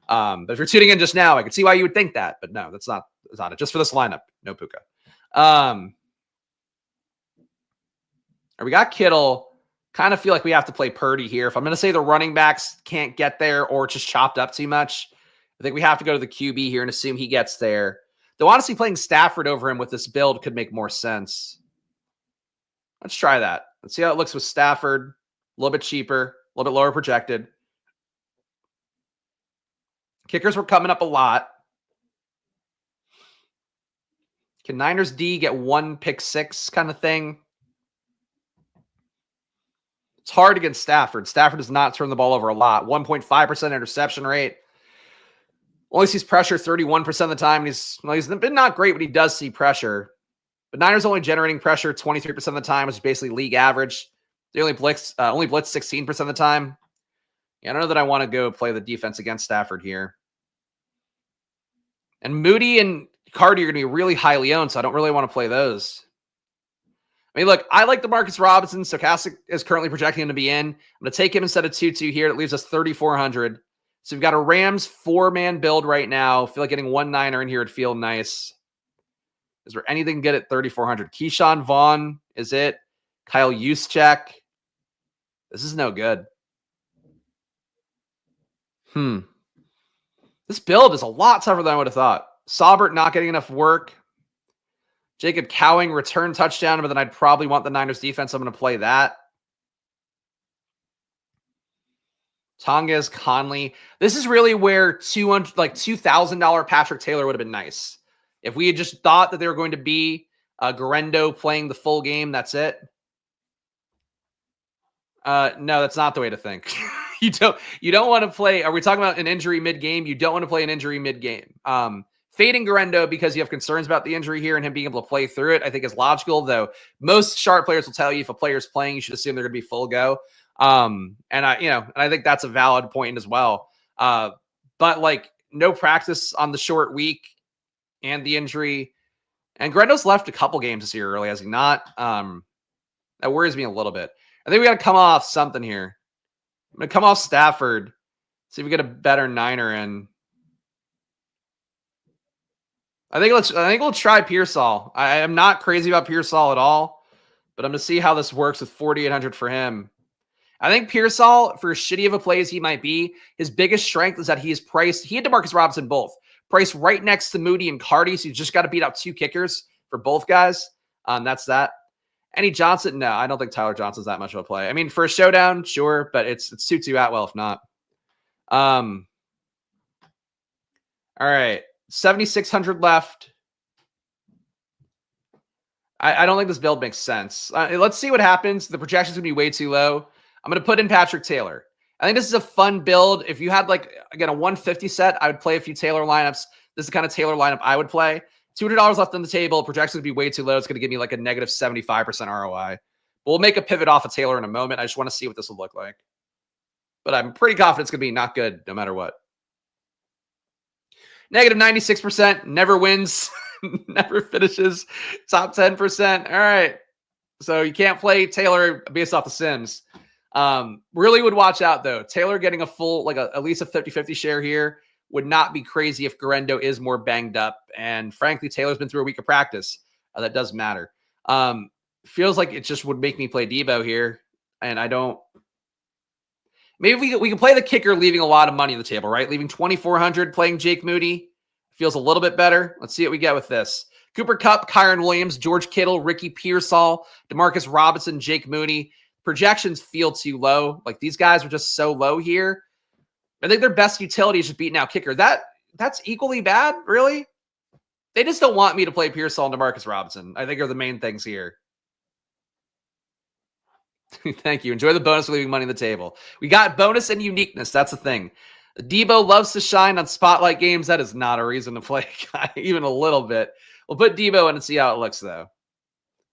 [SPEAKER 1] But if you're tuning in just now, I can see why you would think that. But no, that's not it. Just for this lineup, no Puka. We got Kittle. Kind of feel like we have to play Purdy here. If I'm going to say the running backs can't get there or just chopped up too much, I think we have to go to the QB here and assume he gets there. Though honestly, playing Stafford over him with this build could make more sense. Let's try that. Let's see how it looks with Stafford. A little bit cheaper, a little bit lower projected. Kickers were coming up a lot. Can Niners D get one pick six kind of thing? It's hard against Stafford. Stafford does not turn the ball over a lot. 1.5% interception rate. Only sees pressure 31% of the time. He's been not great, but he does see pressure. But Niners only generating pressure 23% of the time, which is basically league average. They only blitz 16% of the time. Yeah, I don't know that I want to go play the defense against Stafford here. And Moody and Cardi are going to be really highly owned, so I don't really want to play those. I mean, look, I like the Marcus Robinson. Stochastic is currently projecting him to be in. I'm going to take him instead of 2-2 here. That leaves us 3,400. So we've got a Rams 4-man build right now. I feel like getting one Niner in here would feel nice. Is there anything good at 3,400? Keyshawn Vaughn is it. Kyle Juszczyk. This is no good. This build is a lot tougher than I would have thought. Saubert not getting enough work. Jacob Cowing return touchdown, but then I'd probably want the Niners defense. I'm going to play that. Tongas, Conley. This is really where $2,000 Patrick Taylor would have been nice. If we had just thought that they were going to be Guerrero playing the full game, that's it. No, that's not the way to think. You don't want to play. Are we talking about an injury mid-game? You don't want to play an injury mid-game. Fading Guerrero because you have concerns about the injury here and him being able to play through it, I think is logical, though most sharp players will tell you if a player's playing, you should assume they're going to be full go. And I think that's a valid point as well. But like no practice on the short week and the injury, and Guerrero's left a couple games this year early, has he not? That worries me a little bit. I think we got to come off something here. I'm going to come off Stafford, see if we get a better Niner in. I think we'll try Pearsall. I am not crazy about Pearsall at all, but I'm going to see how this works with 4,800 for him. I think Pearsall, for as shitty of a play as he might be, his biggest strength is that he is priced. He and DeMarcus Robinson both priced right next to Moody and Cardi, so you just got to beat out 2 kickers for both guys. That's that. Eddie Johnson, no, I don't think Tyler Johnson's that much of a play. I mean, for a showdown, sure, but it's Tutu Atwell if not. All right, 7,600 left. I don't think this build makes sense. Let's see what happens. The projection's going to be way too low. I'm going to put in Patrick Taylor. I think this is a fun build. If you had, like, again, a 150 set, I would play a few Taylor lineups. This is the kind of Taylor lineup I would play. $200 left on the table. Projection's going to be way too low. It's going to give me like a negative 75% ROI. But we'll make a pivot off of Taylor in a moment. I just want to see what this will look like. But I'm pretty confident it's going to be not good no matter what. Negative 96%. Never wins. Never finishes. Top 10%. All right. So you can't play Taylor based off the Sims. Really would watch out, though. Taylor getting a full, like at least a 50-50 share here would not be crazy if Guerrero is more banged up. And frankly, Taylor's been through a week of practice. That does matter. Feels like it just would make me play Debo here. And I don't. Maybe we can play the kicker leaving a lot of money on the table, right? Leaving 2,400 playing Jake Moody. Feels a little bit better. Let's see what we get with this. Cooper Kupp, Kyron Williams, George Kittle, Ricky Pearsall, DeMarcus Robinson, Jake Moody. Projections feel too low. Like these guys are just so low here. I think their best utility is just beating out kicker. That's equally bad, really. They just don't want me to play Pearsall and DeMarcus Robinson. I think are the main things here. Thank you. Enjoy the bonus for leaving money on the table. We got bonus and uniqueness. That's the thing. Debo loves to shine on spotlight games. That is not a reason to play even a little bit. We'll put Debo in and see how it looks, though.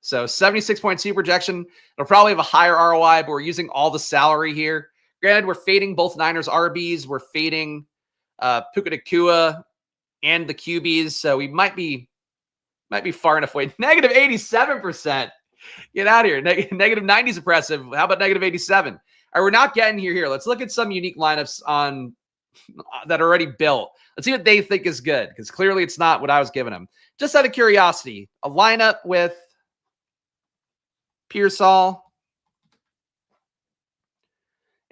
[SPEAKER 1] So 76.2 projection. It'll probably have a higher ROI, but we're using all the salary here. Granted, we're fading both Niners RBs. We're fading Puka Nacua and the QBs. So we might be far enough away. Negative 87%. Get out of here. Negative 90 is impressive. How about negative 87? All right, we're not getting here. Let's look at some unique lineups on that are already built. Let's see what they think is good, because clearly it's not what I was giving them. Just out of curiosity, a lineup with Pearsall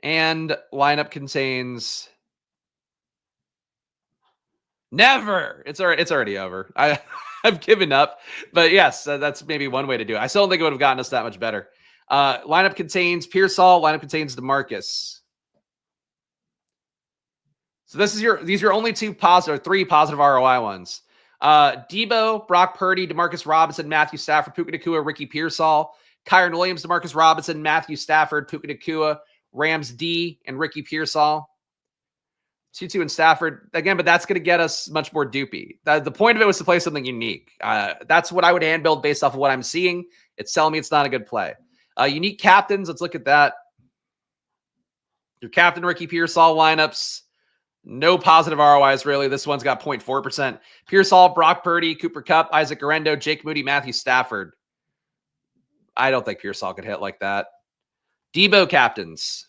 [SPEAKER 1] and lineup contains never. It's already over. I've given up, but yes, that's maybe one way to do it. I still don't think it would have gotten us that much better. Lineup contains Pearsall. Lineup contains DeMarcus. So these are only 3 positive ROI ones. Debo, Brock Purdy, DeMarcus Robinson, Matthew Stafford, Puka Nacua, Ricky Pearsall, Kyron Williams, DeMarcus Robinson, Matthew Stafford, Puka Nacua, Rams D, and Ricky Pearsall. Tutu and Stafford again, but that's going to get us much more dupey. The point of it was to play something unique. That's what I would hand build based off of what I'm seeing. It's telling me it's not a good play. Unique captains. Let's look at that. Your captain Ricky Pearsall lineups. No positive ROIs, really. This one's got 0.4%. Pearsall, Brock Purdy, Cooper Kupp, Isaac Guerrero, Jake Moody, Matthew Stafford. I don't think Pearsall could hit like that. Debo captains.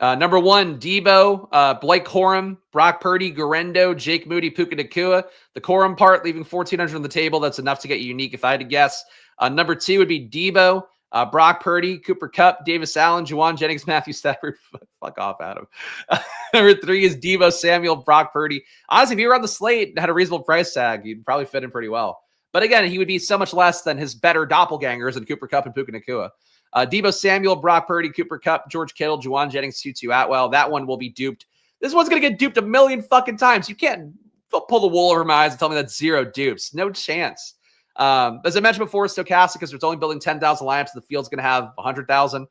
[SPEAKER 1] Number 1, Debo, Blake Corum, Brock Purdy, Guerrero, Jake Moody, Puka Nacua. The Corum part, leaving 1,400 on the table. That's enough to get you unique if I had to guess. Number 2 would be Debo, Brock Purdy, Cooper Kupp, Davis Allen, Juwan Jennings, Matthew Stafford. Fuck off, Adam. Number 3 is Deebo Samuel, Brock Purdy. Honestly, if you were on the slate and had a reasonable price tag, you'd probably fit in pretty well. But again, he would be so much less than his better doppelgangers in Cooper Kupp and Puka Nacua. Deebo Samuel, Brock Purdy, Cooper Kupp, George Kittle, Juwan Jennings, Tutu Atwell. That one will be duped. This one's going to get duped a million fucking times. You can't pull the wool over my eyes and tell me that's 0 dupes. No chance. As I mentioned before, stochastic, because it's only building 10,000 lineups, the field's going to have 100,000.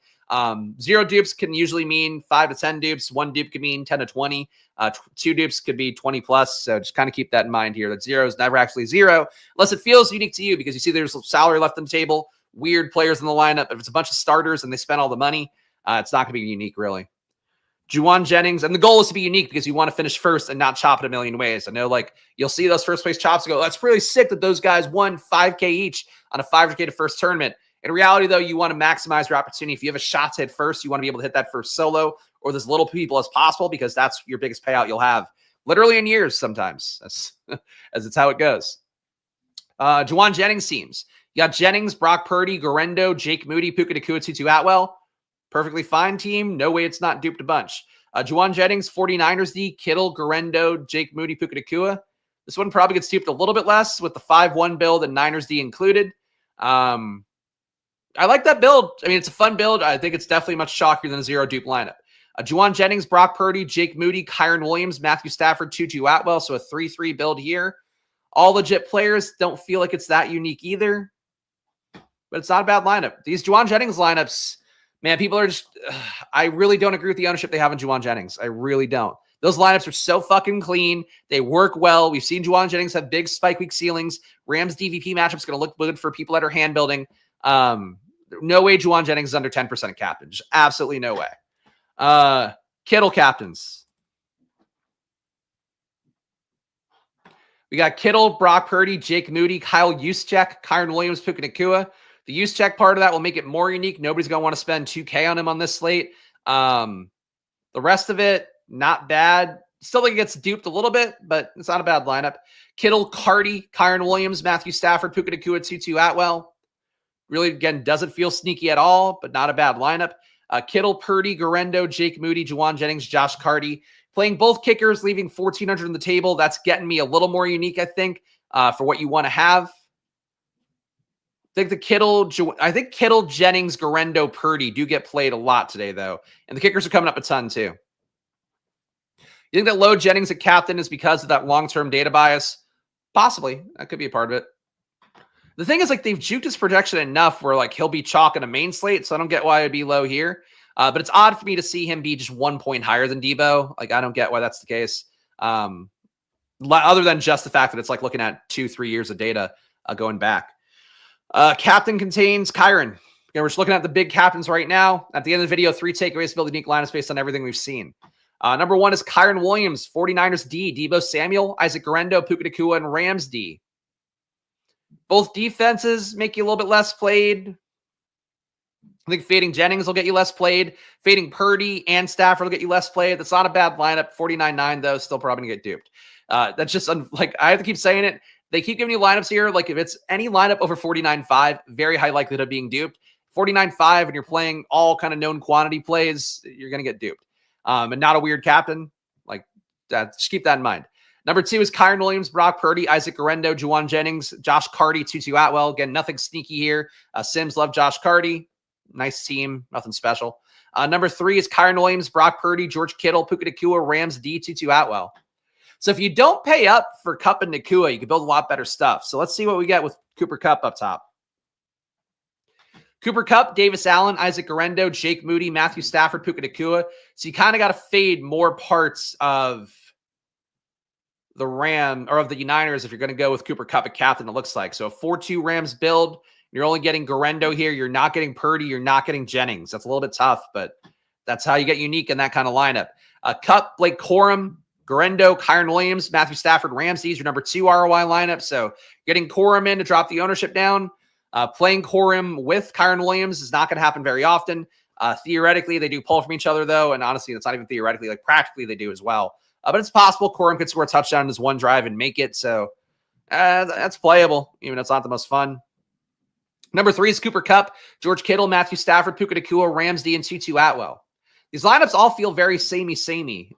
[SPEAKER 1] 0 dupes can usually mean 5 to 10 dupes. 1 dupe could mean 10 to 20. 2 dupes could be 20 plus. So just kind of keep that in mind here. That 0 is never actually 0 unless it feels unique to you because you see there's salary left on the table, weird players in the lineup. If it's a bunch of starters and they spend all the money, it's not going to be unique, really. Juwan Jennings, and the goal is to be unique because you want to finish first and not chop it a million ways. I know, like, you'll see those first place chops and go, that's really sick that those guys won $5K each on a 500K to first tournament. In reality, though, you want to maximize your opportunity. If you have a shot to hit first, you want to be able to hit that first solo or as little people as possible because that's your biggest payout you'll have literally in years sometimes. That's as it's how it goes. Juwan Jennings teams. You got Jennings, Brock Purdy, Garendo, Jake Moody, Puka Nacua, Tutu Atwell. Perfectly fine team. No way it's not duped a bunch. Juwan Jennings, 49ers D, Kittle, Garendo, Jake Moody, Puka Nacua. This one probably gets duped a little bit less with the 5-1 build and Niners D included. I like that build. I mean, it's a fun build. I think it's definitely much chalkier than a 0 dupe lineup. Juwan Jennings, Brock Purdy, Jake Moody, Kyron Williams, Matthew Stafford, Tutu Atwell. So a 3-3 build here. All legit players. Don't feel like it's that unique either. But it's not a bad lineup. These Juwan Jennings lineups, man, people are just, I really don't agree with the ownership they have in Juwan Jennings. I really don't. Those lineups are so fucking clean. They work well. We've seen Juwan Jennings have big spike week ceilings. Rams DVP matchups going to look good for people that are hand building. No way Juwan Jennings is under 10% of captain. Just absolutely no way. Kittle captains. We got Kittle, Brock Purdy, Jake Moody, Kyle Juszczyk, Kyron Williams, Puka Nacua. The Juszczyk part of that will make it more unique. Nobody's going to want to spend $2K on him on this slate. The rest of it, not bad. Still think it gets duped a little bit, but it's not a bad lineup. Kittle, Cardi, Kyron Williams, Matthew Stafford, Puka Nacua, Tutu Atwell. Really, again, doesn't feel sneaky at all, but not a bad lineup. Kittle, Purdy, Garendo, Jake Moody, Juwan Jennings, Josh Cardi. Playing both kickers, leaving 1,400 on the table. That's getting me a little more unique, I think, for what you want to have. I think Kittle, Jennings, Garendo, Purdy do get played a lot today, though. And the kickers are coming up a ton, too. You think that low Jennings at captain is because of that long-term data bias? Possibly. That could be a part of it. The thing is, like, they've juked his projection enough where, like, he'll be chalk in a main slate, so I don't get why it'd be low here. But it's odd for me to see him be just 1 point higher than Deebo. Like, I don't get why that's the case. Other than just the fact that it's like looking at 2-3 years of data going back. Captain contains Kyron. Again, we're just looking at the big captains right now. At the end of the video, 3 takeaways to build unique lineups based on everything we've seen. Number 1 is Kyron Williams, 49ers D, Deebo Samuel, Isaac Garendo, Puka Nacua, and Rams D. Both defenses make you a little bit less played. I think fading Jennings will get you less played. Fading Purdy and Stafford will get you less played. That's not a bad lineup. 49.9, though, still probably going to get duped. That's just, like, I have to keep saying it. They keep giving you lineups here. Like, if it's any lineup over 49.5, very high likelihood of being duped. 49.5, and you're playing all kind of known quantity plays, you're going to get duped. And not a weird captain. Like, that, just keep that in mind. Number 2 is Kyron Williams, Brock Purdy, Isaac Garendo, Juwan Jennings, Josh Cardi, Tutu Atwell. Again, nothing sneaky here. Sims love Josh Cardi. Nice team. Nothing special. Number 3 is Kyron Williams, Brock Purdy, George Kittle, Puka Nacua, Rams D, Tutu Atwell. So if you don't pay up for Kupp and Nacua, you can build a lot better stuff. So let's see what we get with Cooper Kupp up top. Cooper Kupp, Davis Allen, Isaac Garendo, Jake Moody, Matthew Stafford, Puka Nacua. So you kind of got to fade more parts of the Ram or of the Niners if you're going to go with Cooper Kupp at captain, it looks like. So a 4-2 Rams build. You're only getting Garendo here. You're not getting Purdy. You're not getting Jennings. That's a little bit tough, but that's how you get unique in that kind of lineup. Kupp, Blake Corum, Garendo, Kyron Williams, Matthew Stafford, Rams. These are number 2 ROI lineup. So getting Corum in to drop the ownership down. Playing Corum with Kyron Williams is not going to happen very often. Theoretically, they do pull from each other, though. And honestly, it's not even theoretically. Like, practically, they do as well. But it's possible Corum could score a touchdown in his one drive and make it. So that's playable, even if it's not the most fun. Number 3 is Cooper Kupp, George Kittle, Matthew Stafford, Puka Nacua, Ramsey, and Tutu Atwell. These lineups all feel very samey.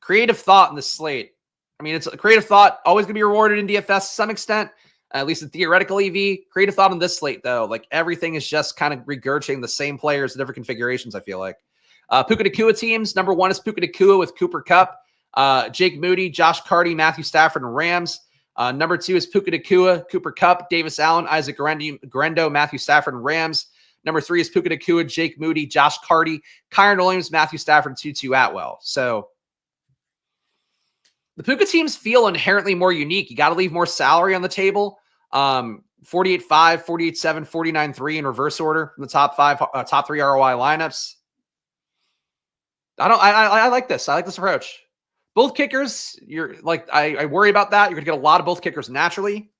[SPEAKER 1] Creative thought in the slate. I mean, it's a creative thought, always going to be rewarded in DFS to some extent, at least in theoretical EV. Creative thought on this slate, though. Like, everything is just kind of regurgitating the same players in different configurations, I feel like. Puka Nacua teams. Number 1 is Puka Nacua with Cooper Kupp, Jake Moody, Josh Carty, Matthew Stafford, and Rams. Number 2 is Puka Nacua, Cooper Kupp, Davis Allen, Isaac Guerendo, Matthew Stafford, and Rams. Number 3 is Puka Nacua, Jake Moody, Josh Carty, Kyren Williams, Matthew Stafford, Tutu Atwell. So the Puka teams feel inherently more unique. You got to leave more salary on the table. 48.5, 48.7, 49.3 in reverse order from the top 3 ROI lineups. I like this. I like this approach. Both kickers, you're like, I worry about that. You're going to get a lot of both kickers naturally.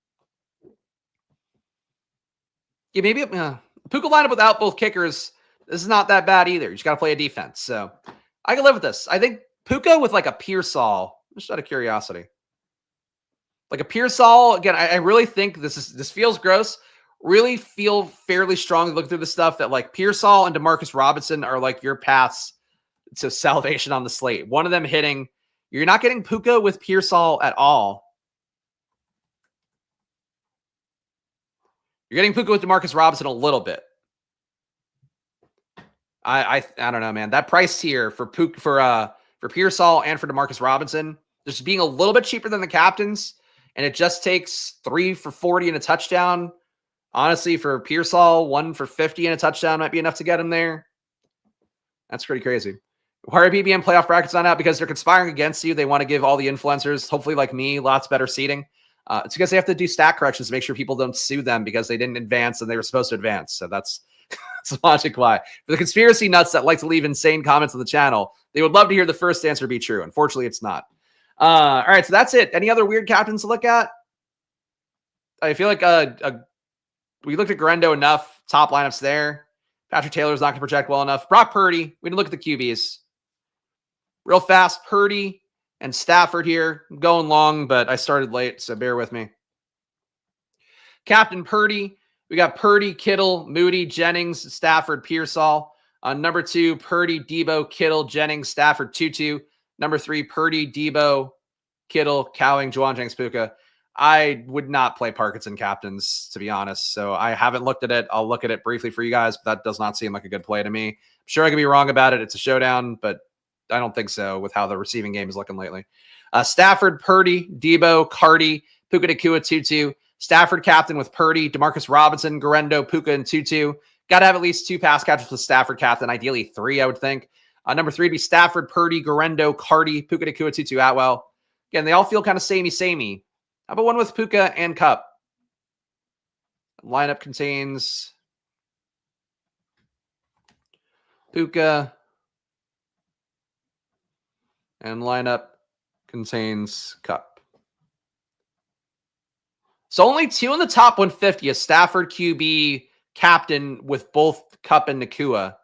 [SPEAKER 1] Yeah, maybe a Puka lineup without both kickers, this is not that bad either. You just got to play a defense. So I can live with this. I think Puka with like a Pearsall, just out of curiosity. Like a Pearsall, again, I really think this feels gross. Really feel fairly strongly looking through the stuff that like Pearsall and Demarcus Robinson are like your paths to salvation on the slate. One of them hitting. You're not getting Puka with Pearsall at all. You're getting Puka with Demarcus Robinson a little bit. I don't know, man. That price tier for Puka, for Pearsall and for Demarcus Robinson, just being a little bit cheaper than the captains, and it just takes 3 for 40 and a touchdown. Honestly, for Pearsall, 1 for 50 and a touchdown might be enough to get him there. That's pretty crazy. Why are BBM playoff brackets not out? Because they're conspiring against you. They want to give all the influencers, hopefully like me, lots better seating. It's because they have to do stat corrections to make sure people don't sue them because they didn't advance and they were supposed to advance. So that's logic why. For the conspiracy nuts that like to leave insane comments on the channel, they would love to hear the first answer be true. Unfortunately, it's not. All right, so that's it. Any other weird captains to look at? I feel like we looked at Guerendo enough. Top lineups there. Patrick Taylor's not going to project well enough. Brock Purdy. We didn't look at the QBs. Real fast, Purdy and Stafford here. I'm going long, but I started late, so bear with me. Captain Purdy. We got Purdy, Kittle, Moody, Jennings, Stafford, Pearsall. Number 2, Purdy, Debo, Kittle, Jennings, Stafford, Tutu. Number 3, Purdy, Debo, Kittle, Cowing, Juwan Jenks, Puka. I would not play Parkinson captains, to be honest. So I haven't looked at it. I'll look at it briefly for you guys, but that does not seem like a good play to me. I'm sure I could be wrong about it. It's a showdown, but I don't think so with how the receiving game is looking lately. Stafford, Purdy, Debo, Carty, Puka Nacua, Tutu. Stafford captain with Purdy, Demarcus Robinson, Guerendo, Puka, and Tutu. Got to have at least 2 pass catchers with Stafford captain, ideally 3, I would think. Number 3 would be Stafford, Purdy, Guerendo, Carty, Puka Nacua, Tutu Atwell. Again, they all feel kind of samey. How about one with Puka and Kupp? Lineup contains Puka, and lineup contains Kupp. So only 2 in the top 150 is Stafford QB captain with both Kupp and Nacua.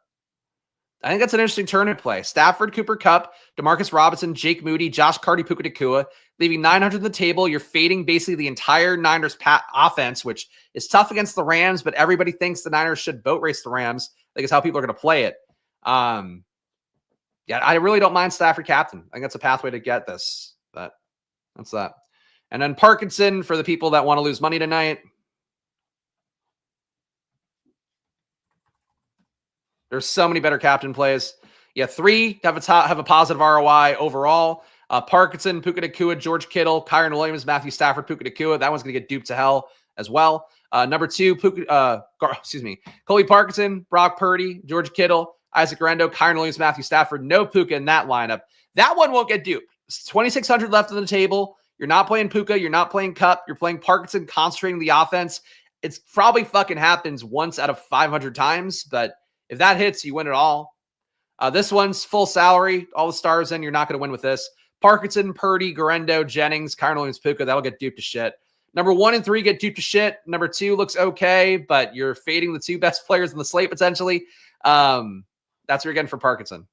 [SPEAKER 1] I think that's an interesting tournament play. Stafford, Cooper Kupp, Demarcus Robinson, Jake Moody, Josh Carty, Puka Nacua, leaving 900 on the table. You're fading basically the entire Niners offense, which is tough against the Rams, but everybody thinks the Niners should boat race the Rams. I think it's how people are going to play it. Yeah, I really don't mind Stafford captain. I think that's a pathway to get this, but that's that. And then Parkinson for the people that want to lose money tonight. There's so many better captain plays. Yeah, 3 have a positive ROI overall. Parkinson, Puka Nacua, George Kittle, Kyren Williams, Matthew Stafford, Puka Nacua. That one's going to get duped to hell as well. Number 2, Colby Parkinson, Brock Purdy, George Kittle, Isaac Guerendo, Kyren Williams, Matthew Stafford. No Puka in that lineup. That one won't get duped. It's 2,600 left on the table. You're not playing Puka. You're not playing Kupp. You're playing Parkinson, concentrating the offense. It's probably fucking happens once out of 500 times, but if that hits, you win it all. This one's full salary. All the stars in. You're not going to win with this. Parkinson, Purdy, Guerendo, Jennings, Kyren Williams, Puka. That'll get duped to shit. Number 1 and 3 get duped to shit. Number 2 looks okay, but you're fading the 2 best players in the slate potentially. That's what you're getting for Parkinson.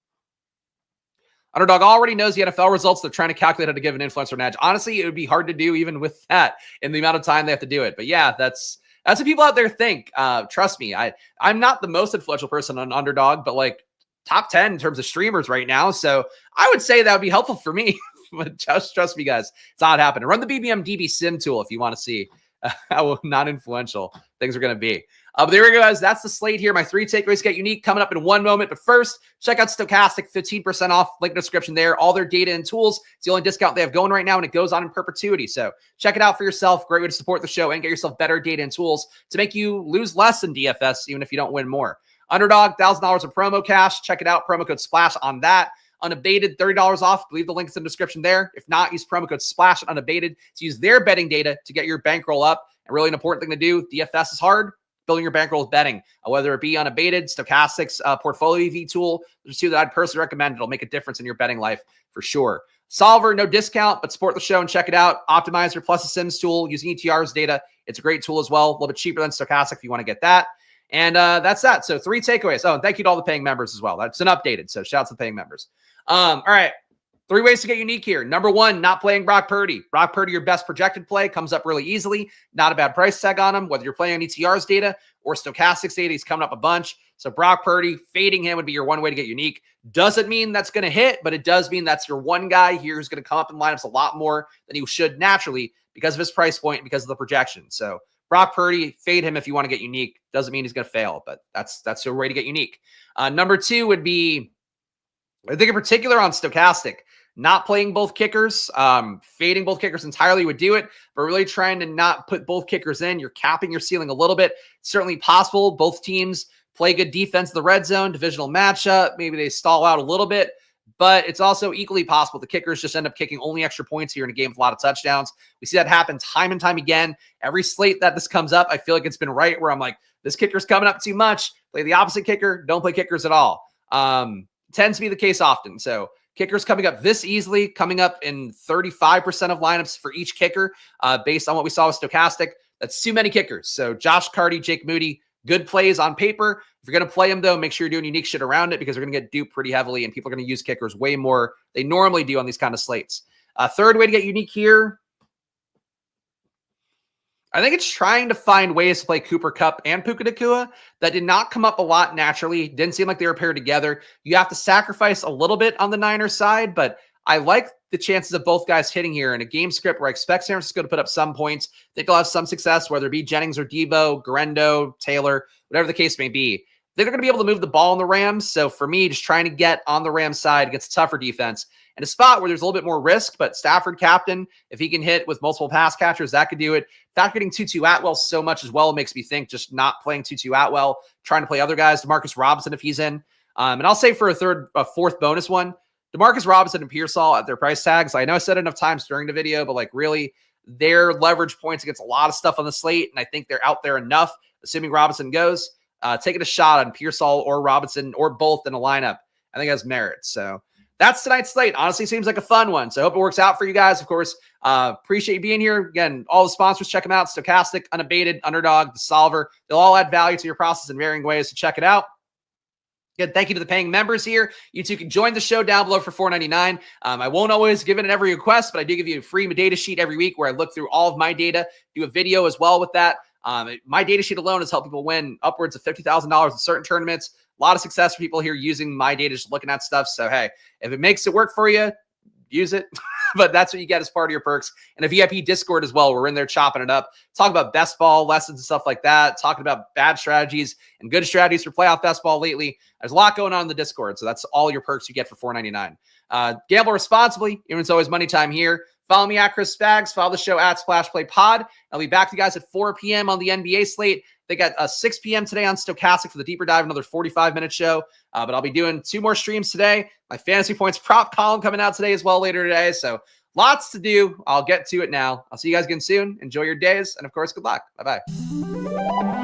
[SPEAKER 1] Underdog already knows the NFL results. They're trying to calculate how to give an influencer an edge. Honestly, it would be hard to do even with that in the amount of time they have to do it. But yeah, that's That's what people out there think. Trust me, I'm not the most influential person on Underdog, but like top 10 in terms of streamers right now. So I would say that would be helpful for me. But just trust me, guys, it's not happening. Run the BBM DB Sim tool if you want to see how not influential things are going to be. But there we go, guys. That's the slate here. My 3 takeaways get unique coming up in one moment. But first, check out Stochastic, 15% off. Link in the description there. All their data and tools. It's the only discount they have going right now, and it goes on in perpetuity. So check it out for yourself. Great way to support the show and get yourself better data and tools to make you lose less in DFS, even if you don't win more. Underdog, $1,000 of promo cash. Check it out. Promo code SPLASH on that. Unabated, $30 off. Leave the links in the description there. If not, use promo code SPLASH at Unabated to use their betting data to get your bankroll up. And really an important thing to do. DFS is hard. Building your bankroll is betting, whether it be Unabated, Stochastic's portfolio EV tool. There's 2 that I'd personally recommend. It'll make a difference in your betting life for sure. Solver, no discount, but support the show and check it out. Optimizer plus a Sims tool using ETR's data. It's a great tool as well. A little bit cheaper than Stochastic if you want to get that. And that's that. So 3 takeaways. Oh, and thank you to all the paying members as well. That's been updated. So shout out to the paying members. All right. 3 ways to get unique here. Number 1, not playing Brock Purdy. Brock Purdy, your best projected play, comes up really easily. Not a bad price tag on him, whether you're playing on ETR's data or Stochastic's data. He's coming up a bunch. So Brock Purdy, fading him would be your one way to get unique. Doesn't mean that's going to hit, but it does mean that's your one guy here who's going to come up in lineups a lot more than he should naturally because of his price point, because of the projection. So Brock Purdy, fade him if you want to get unique. Doesn't mean he's going to fail, but that's your way to get unique. Number 2 would be, I think in particular on Stochastic, not playing both kickers, fading both kickers entirely would do it, but really trying to not put both kickers in. You're capping your ceiling a little bit. Certainly possible. Both teams play good defense in the red zone, divisional matchup. Maybe they stall out a little bit, but it's also equally possible the kickers just end up kicking only extra points here in a game with a lot of touchdowns. We see that happen time and time again. Every slate that this comes up, I feel like it's been right where I'm like, this kicker's coming up too much. Play the opposite kicker. Don't play kickers at all. Tends to be the case often. So kickers coming up this easily, coming up in 35% of lineups for each kicker, based on what we saw with Stochastic. That's too many kickers. So Josh Carty, Jake Moody, good plays on paper. If you're going to play them, though, make sure you're doing unique shit around it because they're going to get duped pretty heavily, and people are going to use kickers way more they normally do on these kind of slates. Third way to get unique here, I think it's trying to find ways to play Cooper Kupp and Puka Nacua that did not come up a lot naturally. Didn't seem like they were paired together. You have to sacrifice a little bit on the Niners side, but I like the chances of both guys hitting here in a game script where I expect San Francisco to put up some points. I think they'll have some success, whether it be Jennings or Debo, Garendo, Taylor, whatever the case may be. They're going to be able to move the ball on the Rams. So for me, just trying to get on the Rams side against a tougher defense and a spot where there's a little bit more risk, but Stafford captain, if he can hit with multiple pass catchers, that could do it. Not getting Tutu Atwell so much as well makes me think just not playing Tutu Atwell, trying to play other guys, DeMarcus Robinson if he's in. And I'll say for a fourth bonus one, DeMarcus Robinson and Pearsall at their price tags. I know I said it enough times during the video, but like really their leverage points against a lot of stuff on the slate. And I think they're out there enough, assuming Robinson goes. Taking a shot on Pearsall or Robinson or both in a lineup, I think has merit. So that's tonight's slate. Honestly, seems like a fun one. So I hope it works out for you guys. Of course, appreciate you being here. Again, all the sponsors, check them out. Stochastic, Unabated, Underdog, The Solver. They'll all add value to your process in varying ways. So check it out. Good. Thank you to the paying members here. You too can join the show down below for $4.99. I won't always give it in every request, but I do give you a free data sheet every week where I look through all of my data, do a video as well with that. My data sheet alone has helped people win upwards of $50,000 in certain tournaments. A lot of success for people here using my data, just looking at stuff. So, hey, if it makes it work for you, use it. But that's what you get as part of your perks. And a VIP Discord as well. We're in there chopping it up, talking about best ball lessons and stuff like that, talking about bad strategies and good strategies for playoff best ball lately. There's a lot going on in the Discord. So that's all your perks you get for $4.99. Gamble responsibly. It's always money time here. Follow me at Chris Spags. Follow the show at Splash Play Pod. I'll be back to you guys at 4 p.m. on the NBA slate. They got 6 p.m. today on Stochastic for the deeper dive, another 45-minute show. But I'll be doing 2 more streams today. My fantasy points prop column coming out today as well later today. So lots to do. I'll get to it now. I'll see you guys again soon. Enjoy your days. And of course, good luck. Bye-bye.